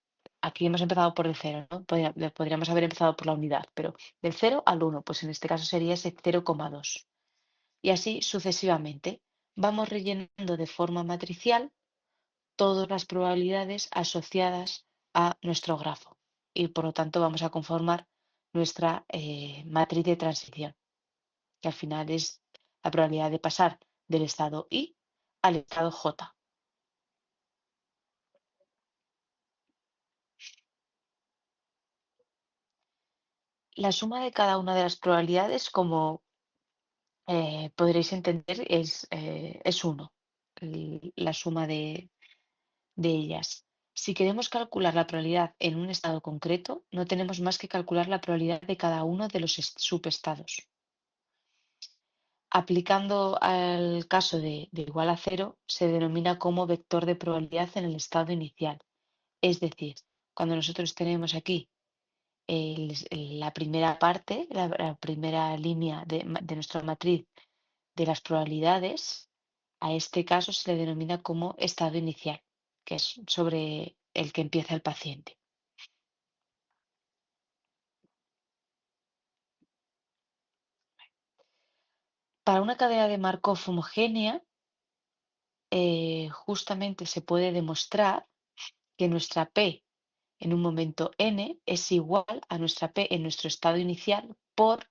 aquí hemos empezado por el 0, ¿no? Podríamos haber empezado por la unidad, pero del 0 al 1, pues en este caso sería ese 0,2. Y así sucesivamente. Vamos rellenando de forma matricial todas las probabilidades asociadas a nuestro grafo. Y por lo tanto vamos a conformar nuestra matriz de transición, que al final es la probabilidad de pasar del estado I al estado J. La suma de cada una de las probabilidades, como podréis entender, es 1, la suma de ellas. Si queremos calcular la probabilidad en un estado concreto, no tenemos más que calcular la probabilidad de cada uno de los subestados. Aplicando al caso de igual a cero, se denomina como vector de probabilidad en el estado inicial. Es decir, cuando nosotros tenemos aquí la primera parte, la primera línea de nuestra matriz de las probabilidades, a este caso se le denomina como estado inicial, que es sobre el que empieza el paciente. Para una cadena de Markov homogénea, justamente se puede demostrar que nuestra P en un momento n es igual a nuestra P en nuestro estado inicial por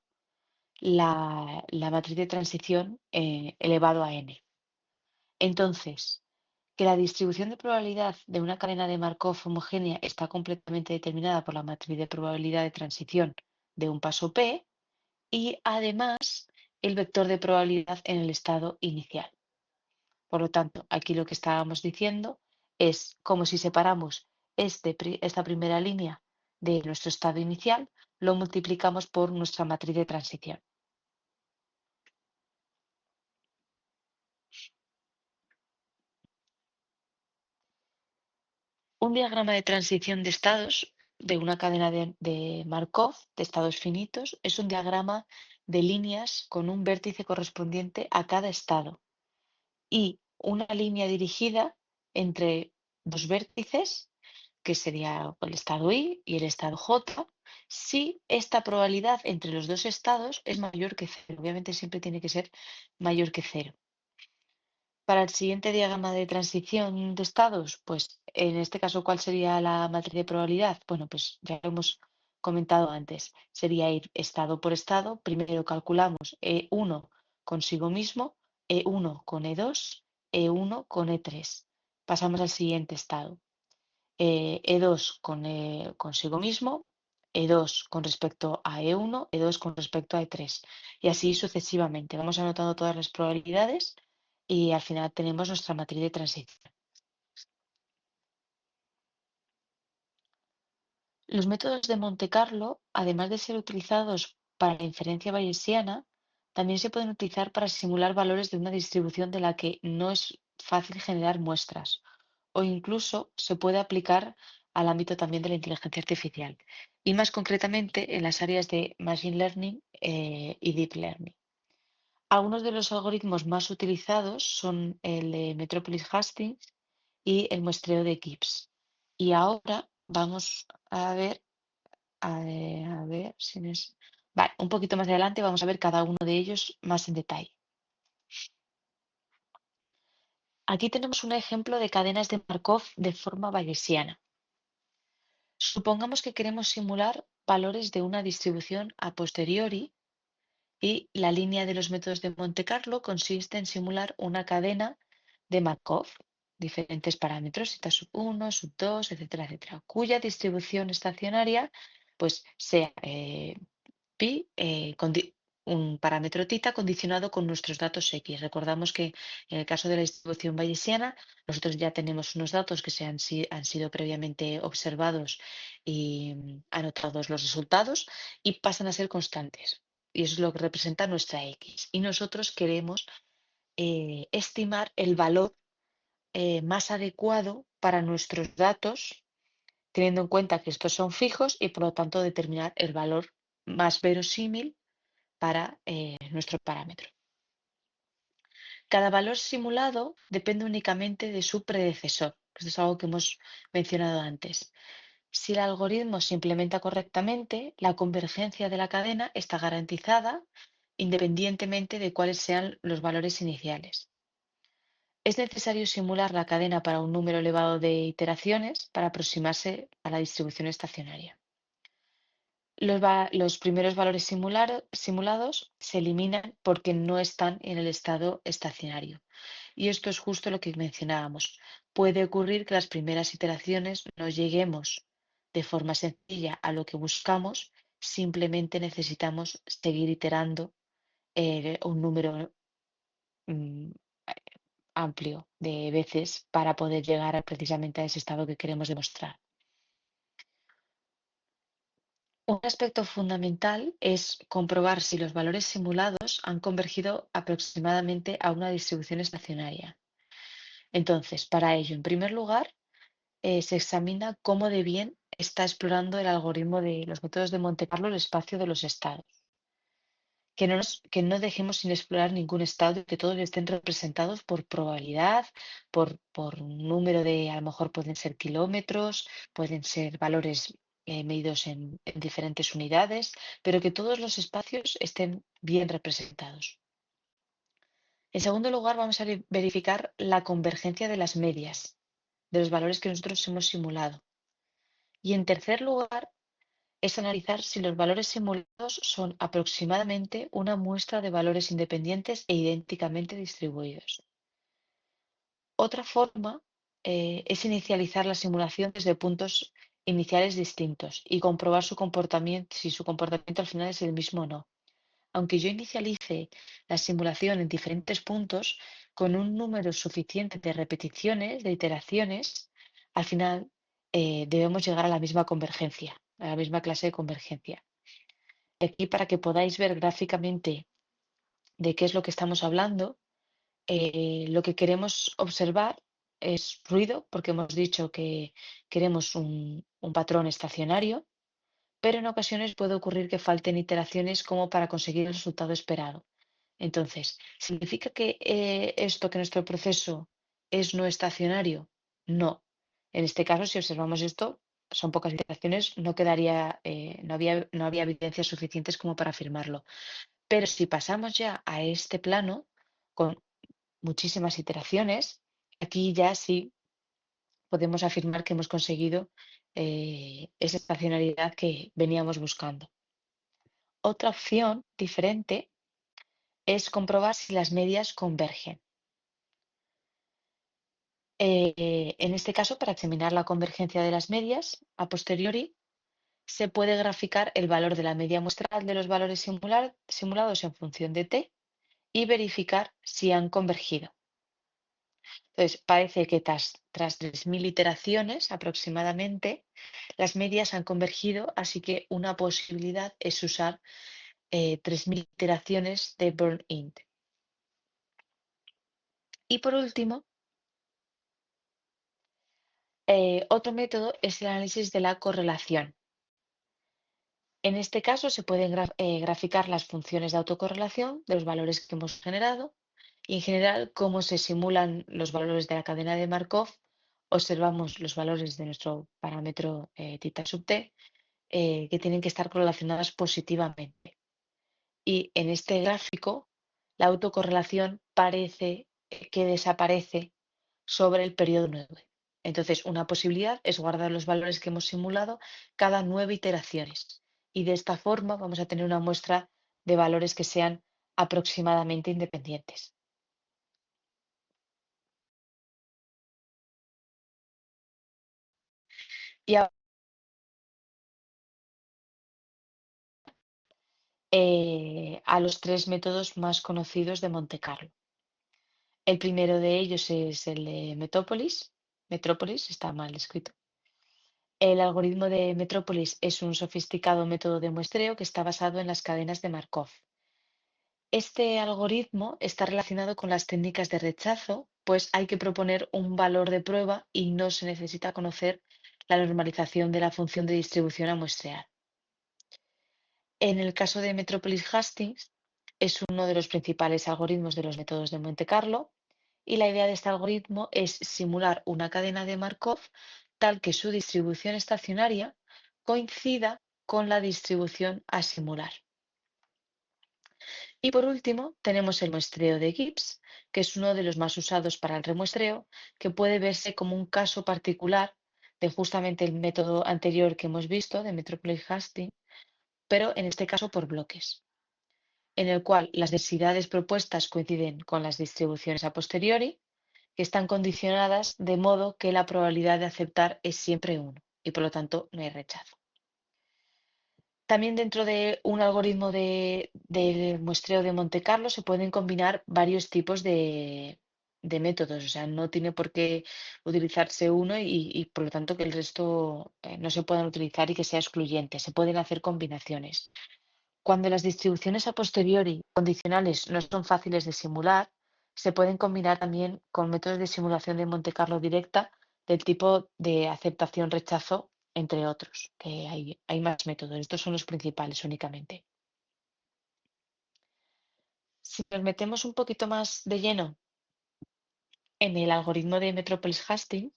la matriz de transición elevado a n. Entonces, que la distribución de probabilidad de una cadena de Markov homogénea está completamente determinada por la matriz de probabilidad de transición de un paso P y además el vector de probabilidad en el estado inicial. Por lo tanto, aquí lo que estábamos diciendo es como si separamos esta primera línea de nuestro estado inicial, lo multiplicamos por nuestra matriz de transición. Un diagrama de transición de estados de una cadena de Markov de estados finitos es un diagrama de líneas con un vértice correspondiente a cada estado y una línea dirigida entre dos vértices, que sería el estado I y el estado J, si esta probabilidad entre los dos estados es mayor que cero. Obviamente siempre tiene que ser mayor que cero. Para el siguiente diagrama de transición de estados, pues en este caso, ¿cuál sería la matriz de probabilidad? Bueno, pues ya lo hemos comentado antes. Sería ir estado por estado. Primero calculamos E1 consigo mismo, E1 con E2, E1 con E3. Pasamos al siguiente estado. E2 consigo mismo, E2 con respecto a E1, E2 con respecto a E3 y así sucesivamente. Vamos anotando todas las probabilidades y al final tenemos nuestra matriz de transición. Los métodos de Monte Carlo, además de ser utilizados para la inferencia bayesiana, también se pueden utilizar para simular valores de una distribución de la que no es fácil generar muestras, o incluso se puede aplicar al ámbito también de la inteligencia artificial, y más concretamente en las áreas de Machine Learning y Deep Learning. Algunos de los algoritmos más utilizados son el de Metropolis Hastings y el muestreo de Gibbs. Y ahora vamos a ver, a ver si es. Vale, un poquito más adelante vamos a ver cada uno de ellos más en detalle. Aquí tenemos un ejemplo de cadenas de Markov de forma bayesiana. Supongamos que queremos simular valores de una distribución a posteriori y la línea de los métodos de Monte Carlo consiste en simular una cadena de Markov, diferentes parámetros, eta sub 1, sub 2, etcétera, etcétera, cuya distribución estacionaria pues sea pi, un parámetro tita condicionado con nuestros datos X. Recordamos que en el caso de la distribución bayesiana, nosotros ya tenemos unos datos que han sido previamente observados y anotados los resultados y pasan a ser constantes. Y eso es lo que representa nuestra X. Y nosotros queremos estimar el valor más adecuado para nuestros datos, teniendo en cuenta que estos son fijos y por lo tanto determinar el valor más verosímil para nuestro parámetro. Cada valor simulado depende únicamente de su predecesor. Esto es algo que hemos mencionado antes. Si el algoritmo se implementa correctamente, la convergencia de la cadena está garantizada independientemente de cuáles sean los valores iniciales. Es necesario simular la cadena para un número elevado de iteraciones para aproximarse a la distribución estacionaria. Los primeros valores simulados se eliminan porque no están en el estado estacionario. Y esto es justo lo que mencionábamos. Puede ocurrir que las primeras iteraciones no lleguemos de forma sencilla a lo que buscamos, simplemente necesitamos seguir iterando un número mm, amplio de veces para poder llegar precisamente a ese estado que queremos demostrar. Un aspecto fundamental es comprobar si los valores simulados han convergido aproximadamente a una distribución estacionaria. Entonces, para ello, en primer lugar, se examina cómo de bien está explorando el algoritmo de los métodos de Monte Carlo el espacio de los estados. Que no dejemos sin explorar ningún estado y que todos estén representados por probabilidad, por un número de, a lo mejor pueden ser kilómetros, pueden ser valores medidos en diferentes unidades, pero que todos los espacios estén bien representados. En segundo lugar, vamos a verificar la convergencia de las medias, de los valores que nosotros hemos simulado. Y en tercer lugar, es analizar si los valores simulados son aproximadamente una muestra de valores independientes e idénticamente distribuidos. Otra forma es inicializar la simulación desde puntos iniciales distintos y comprobar su comportamiento, si su comportamiento al final es el mismo o no. Aunque yo inicialice la simulación en diferentes puntos, con un número suficiente de repeticiones, de iteraciones, al final debemos llegar a la misma convergencia, a la misma clase de convergencia. Y aquí para que podáis ver gráficamente de qué es lo que estamos hablando, lo que queremos observar es ruido, porque hemos dicho que queremos un patrón estacionario, pero en ocasiones puede ocurrir que falten iteraciones como para conseguir el resultado esperado. Entonces, ¿significa que esto, que nuestro proceso es no estacionario? No. En este caso, si observamos esto, son pocas iteraciones, no quedaría, no había evidencias suficientes como para afirmarlo. Pero si pasamos ya a este plano, con muchísimas iteraciones, aquí ya sí podemos afirmar que hemos conseguido esa estacionalidad que veníamos buscando. Otra opción diferente es comprobar si las medias convergen. En este caso, para examinar la convergencia de las medias, a posteriori, se puede graficar el valor de la media muestral de los valores simulados en función de t y verificar si han convergido. Entonces, parece que tras 3.000 iteraciones aproximadamente, las medias han convergido, así que una posibilidad es usar 3.000 iteraciones de burn-in. Y por último, otro método es el análisis de la correlación. En este caso, se pueden graficar las funciones de autocorrelación de los valores que hemos generado y, en general, cómo se simulan los valores de la cadena de Markov. Observamos los valores de nuestro parámetro θ sub t que tienen que estar correlacionadas positivamente. Y en este gráfico, la autocorrelación parece que desaparece sobre el periodo 9. Entonces, una posibilidad es guardar los valores que hemos simulado cada 9 iteraciones. Y de esta forma vamos a tener una muestra de valores que sean aproximadamente independientes. Y a los tres métodos más conocidos de Monte Carlo. El primero de ellos es el de Metrópolis, está mal escrito. El algoritmo de Metrópolis es un sofisticado método de muestreo que está basado en las cadenas de Markov. Este algoritmo está relacionado con las técnicas de rechazo, pues hay que proponer un valor de prueba y no se necesita conocer la normalización de la función de distribución a muestrear. En el caso de Metropolis Hastings, es uno de los principales algoritmos de los métodos de Monte Carlo y la idea de este algoritmo es simular una cadena de Markov tal que su distribución estacionaria coincida con la distribución a simular. Y por último, tenemos el muestreo de Gibbs, que es uno de los más usados para el remuestreo, que puede verse como un caso particular de justamente el método anterior que hemos visto, de Metropolis Hastings, pero en este caso por bloques, en el cual las densidades propuestas coinciden con las distribuciones a posteriori, que están condicionadas de modo que la probabilidad de aceptar es siempre 1 y por lo tanto no hay rechazo. También dentro de un algoritmo de muestreo de Monte Carlo se pueden combinar varios tipos de de métodos, o sea, no tiene por qué utilizarse uno y, por lo tanto que el resto no se puedan utilizar y que sea excluyente. Se pueden hacer combinaciones. Cuando las distribuciones a posteriori condicionales no son fáciles de simular, se pueden combinar también con métodos de simulación de Monte Carlo directa del tipo de aceptación-rechazo, entre otros, que hay más métodos. Estos son los principales únicamente. Si nos metemos un poquito más de lleno en el algoritmo de Metropolis-Hastings,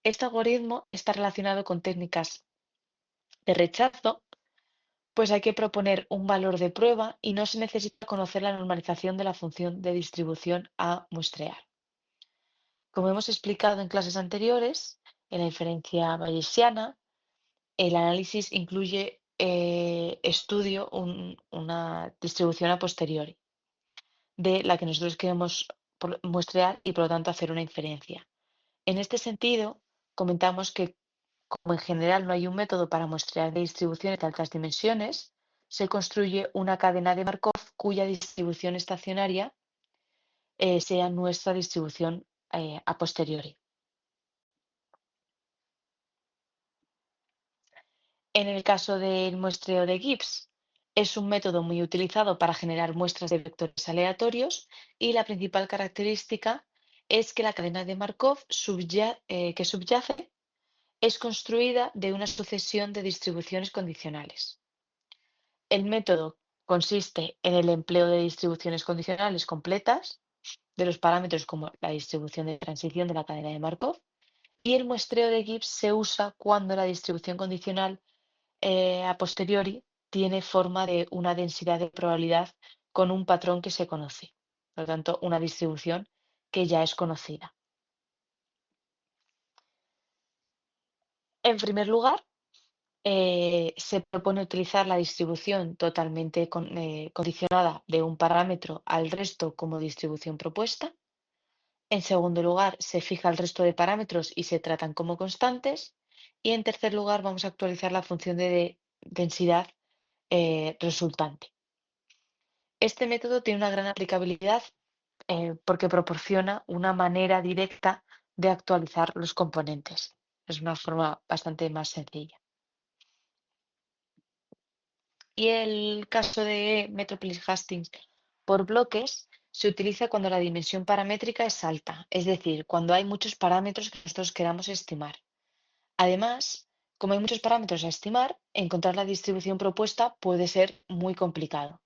este algoritmo está relacionado con técnicas de rechazo, pues hay que proponer un valor de prueba y no se necesita conocer la normalización de la función de distribución a muestrear. Como hemos explicado en clases anteriores, en la inferencia bayesiana, el análisis incluye estudio una distribución a posteriori de la que nosotros queremos muestrear y por lo tanto hacer una inferencia. En este sentido, comentamos que como en general no hay un método para muestrear de distribuciones de altas dimensiones, se construye una cadena de Markov cuya distribución estacionaria sea nuestra distribución a posteriori. En el caso del muestreo de Gibbs, es un método muy utilizado para generar muestras de vectores aleatorios y la principal característica es que la cadena de Markov que subyace es construida de una sucesión de distribuciones condicionales. El método consiste en el empleo de distribuciones condicionales completas de los parámetros como la distribución de transición de la cadena de Markov y el muestreo de Gibbs se usa cuando la distribución condicional a posteriori tiene forma de una densidad de probabilidad con un patrón que se conoce. Por lo tanto, una distribución que ya es conocida. En primer lugar, se propone utilizar la distribución totalmente condicionada de un parámetro al resto como distribución propuesta. En segundo lugar, se fija el resto de parámetros y se tratan como constantes. Y en tercer lugar, vamos a actualizar la función de densidad resultante. Este método tiene una gran aplicabilidad porque proporciona una manera directa de actualizar los componentes. Es una forma bastante más sencilla. Y el caso de Metropolis Hastings por bloques se utiliza cuando la dimensión paramétrica es alta, es decir, cuando hay muchos parámetros que nosotros queramos estimar. Además, como hay muchos parámetros a estimar, encontrar la distribución propuesta puede ser muy complicado.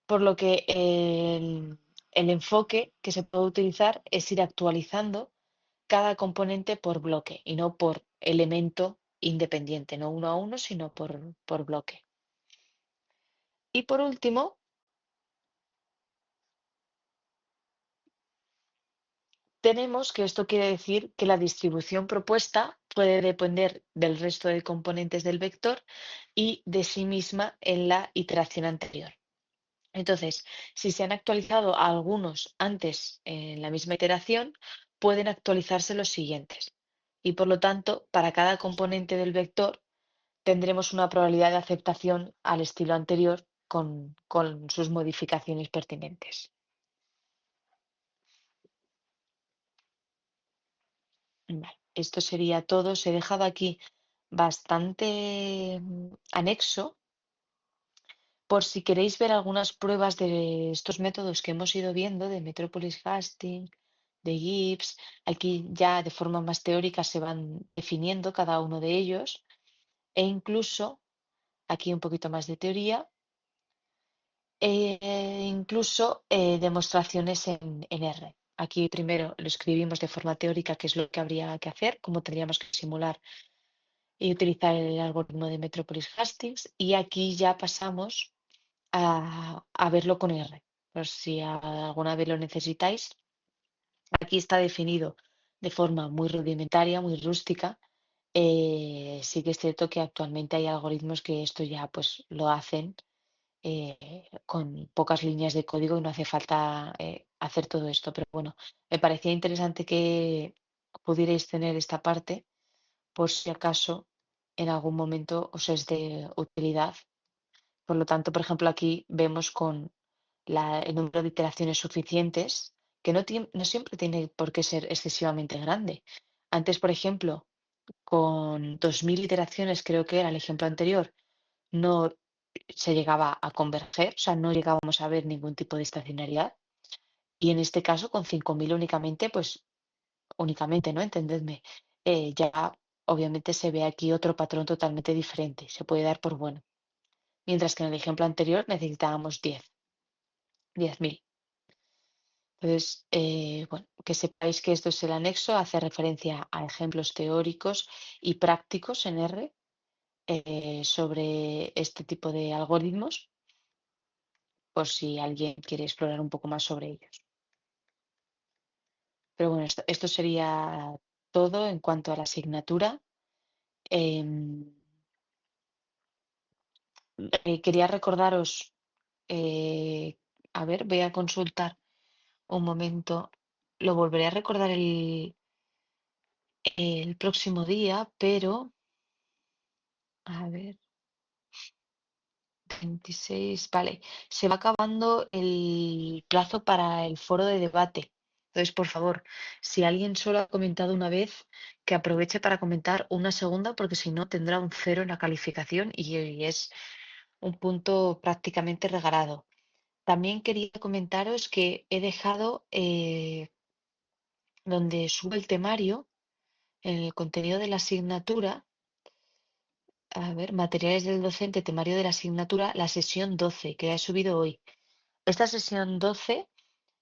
Por lo que el enfoque que se puede utilizar es ir actualizando cada componente por bloque y no por elemento independiente, no uno a uno, sino por bloque. Y por último, tenemos que esto quiere decir que la distribución propuesta puede depender del resto de componentes del vector y de sí misma en la iteración anterior. Entonces, si se han actualizado algunos antes en la misma iteración, pueden actualizarse los siguientes. Y por lo tanto, para cada componente del vector tendremos una probabilidad de aceptación al estilo anterior con sus modificaciones pertinentes. Vale, esto sería todo. Os he dejado aquí bastante anexo por si queréis ver algunas pruebas de estos métodos que hemos ido viendo, de Metropolis Hastings, de Gibbs. Aquí ya de forma más teórica se van definiendo cada uno de ellos e incluso, aquí un poquito más de teoría, incluso demostraciones en R. Aquí primero lo escribimos de forma teórica, qué es lo que habría que hacer, cómo tendríamos que simular y utilizar el algoritmo de Metropolis Hastings, y aquí ya pasamos a verlo con R. Por si alguna vez lo necesitáis, aquí está definido de forma muy rudimentaria, muy rústica. Sí que es cierto que actualmente hay algoritmos que esto ya pues lo hacen con pocas líneas de código y no hace falta hacer todo esto. Pero bueno, me parecía interesante que pudierais tener esta parte por si acaso en algún momento os es de utilidad. Por lo tanto, por ejemplo, aquí vemos con el número de iteraciones suficientes que no siempre tiene por qué ser excesivamente grande. Antes, por ejemplo, con 2000 iteraciones, creo que era el ejemplo anterior, no se llegaba a converger, o sea, no llegábamos a ver ningún tipo de estacionalidad. Y en este caso, con 5000 únicamente, pues únicamente, ¿no? Entendedme, ya obviamente se ve aquí otro patrón totalmente diferente, se puede dar por bueno. Mientras que en el ejemplo anterior necesitábamos 10.000. Entonces, bueno, que sepáis que esto es el anexo, hace referencia a ejemplos teóricos y prácticos en R sobre este tipo de algoritmos, por si alguien quiere explorar un poco más sobre ellos. Pero bueno, esto sería todo en cuanto a la asignatura. Em, Quería recordaros, eh, a ver, voy a consultar un momento, lo volveré a recordar el próximo día, pero, a ver. 26, vale. Se va acabando el plazo para el foro de debate. Entonces, por favor, si alguien solo ha comentado una vez, que aproveche para comentar una segunda, porque si no tendrá un cero en la calificación y es un punto prácticamente regalado. También quería comentaros que he dejado donde sube el temario, en el contenido de la asignatura, a ver, materiales del docente, temario de la asignatura, la sesión 12 que he subido hoy. Esta sesión 12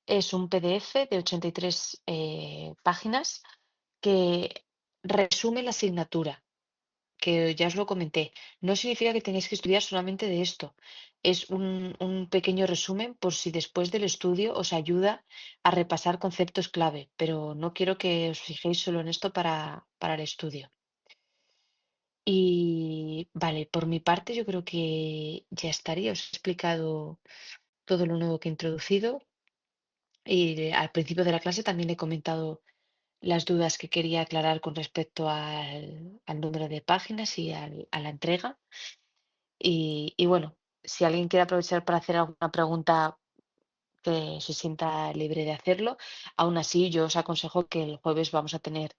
es un PDF de 83 páginas que resume la asignatura, que ya os lo comenté. No significa que tengáis que estudiar solamente de esto. Es un pequeño resumen por si después del estudio os ayuda a repasar conceptos clave, pero no quiero que os fijéis solo en esto para el estudio. Y vale, por mi parte yo creo que ya estaría. Os he explicado todo lo nuevo que he introducido. Y al principio de la clase también le he comentado las dudas que quería aclarar con respecto al número de páginas y a la entrega. Y bueno, si alguien quiere aprovechar para hacer alguna pregunta, que se sienta libre de hacerlo. Aún así, yo os aconsejo que el jueves vamos a tener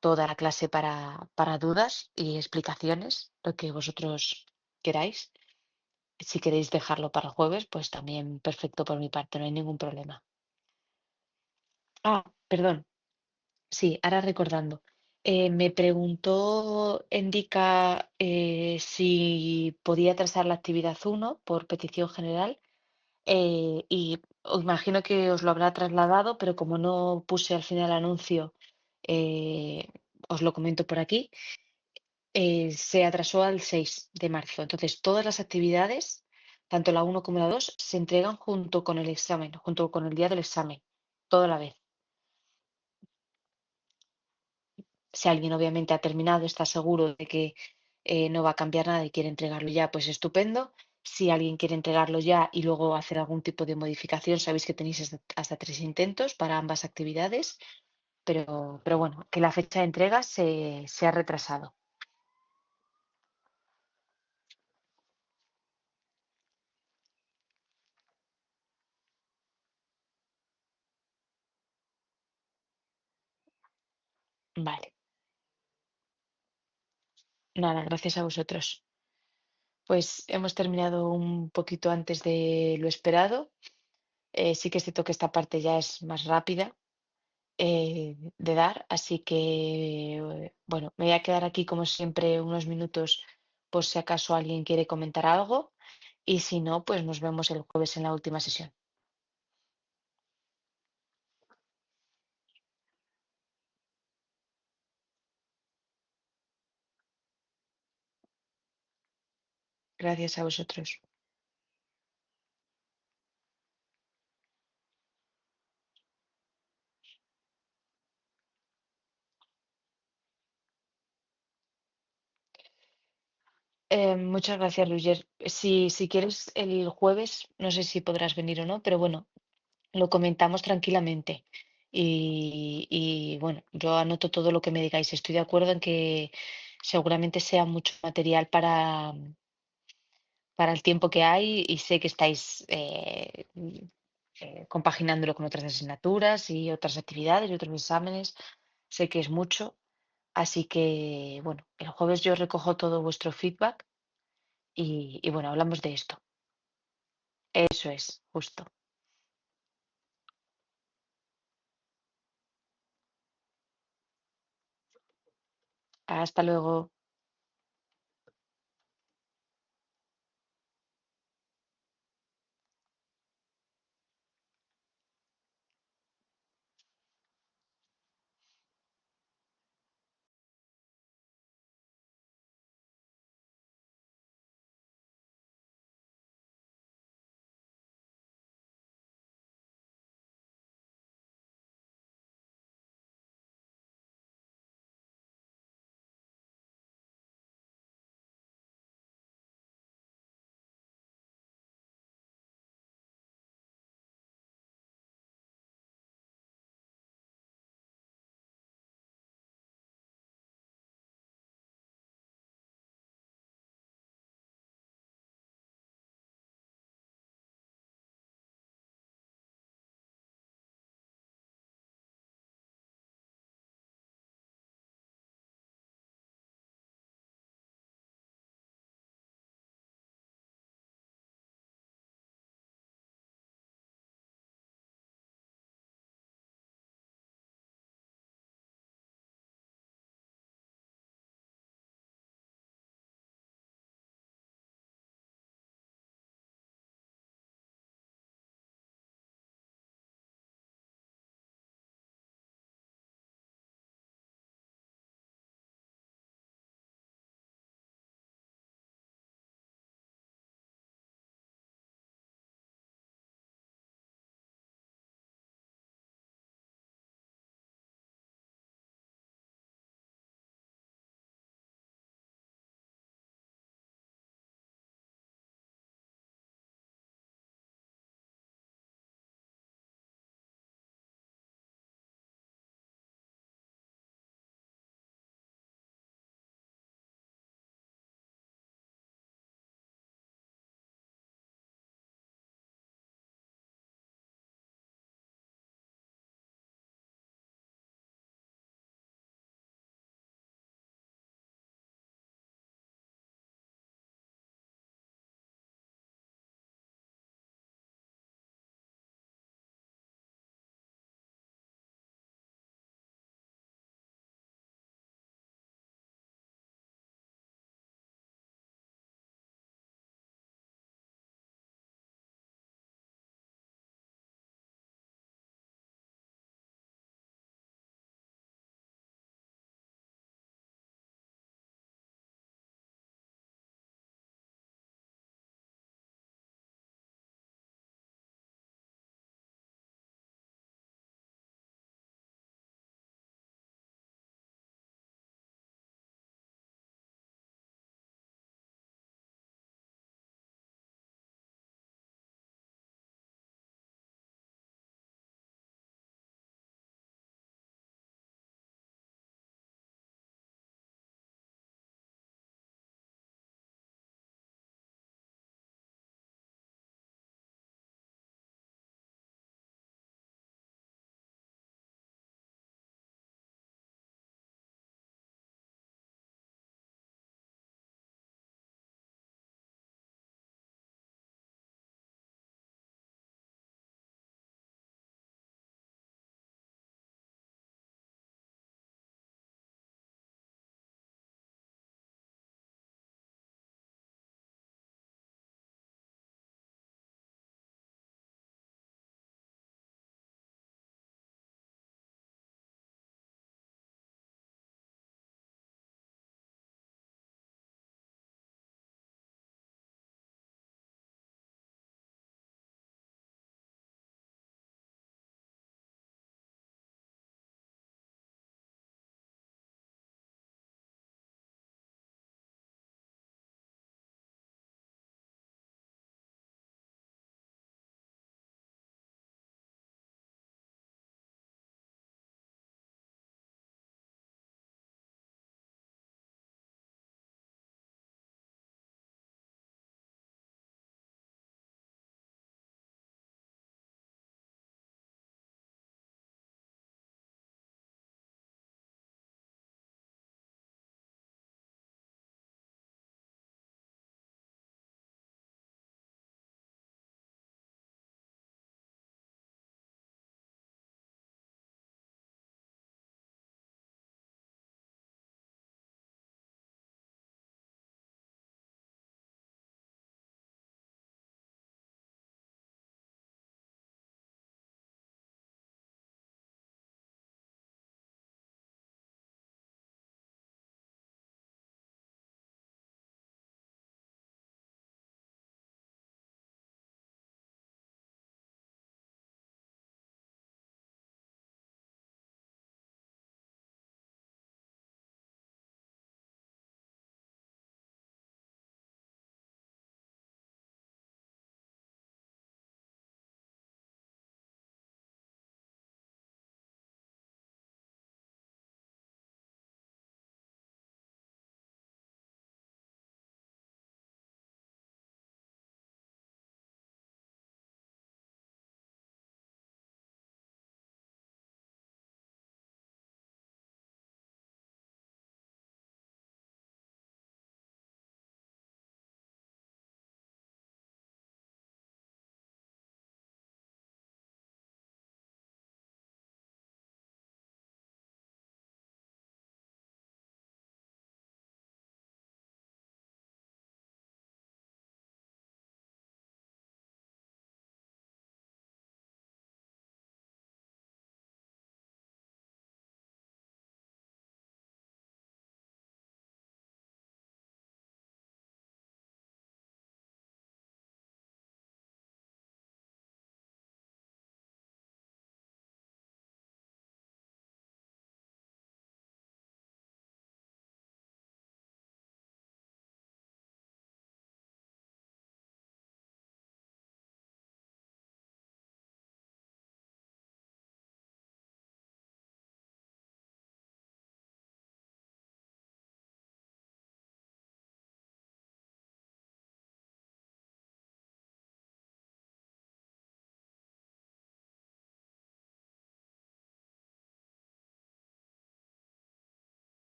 toda la clase para dudas y explicaciones, lo que vosotros queráis. Si queréis dejarlo para el jueves, pues también perfecto por mi parte, no hay ningún problema. Ah, perdón. Sí, ahora recordando. Me preguntó Endica si podía trazar la actividad 1 por petición general y os imagino que os lo habrá trasladado, pero como no puse al final el anuncio, eh, os lo comento por aquí. Se atrasó al 6 de marzo. Entonces, todas las actividades, tanto la 1 como la 2, se entregan junto con el examen, junto con el día del examen, toda la vez. Si alguien obviamente ha terminado, está seguro de que no va a cambiar nada y quiere entregarlo ya, pues estupendo. Si alguien quiere entregarlo ya y luego hacer algún tipo de modificación, sabéis que tenéis hasta 3 intentos para ambas actividades, pero bueno, que la fecha de entrega se ha retrasado. Vale, nada, gracias a vosotros. Pues hemos terminado un poquito antes de lo esperado. Sí que es cierto que esta parte ya es más rápida de dar. Así que, bueno, me voy a quedar aquí como siempre unos minutos por si acaso alguien quiere comentar algo y si no, pues nos vemos el jueves en la última sesión. Gracias a vosotros. Muchas gracias, Luyer. Si quieres el jueves, no sé si podrás venir o no, pero bueno, lo comentamos tranquilamente. Y bueno, yo anoto todo lo que me digáis. Estoy de acuerdo en que seguramente sea mucho material para el tiempo que hay y sé que estáis compaginándolo con otras asignaturas y otras actividades y otros exámenes. Sé que es mucho, así que bueno, el jueves yo recojo todo vuestro feedback y bueno, hablamos de esto. Eso es, justo. Hasta luego.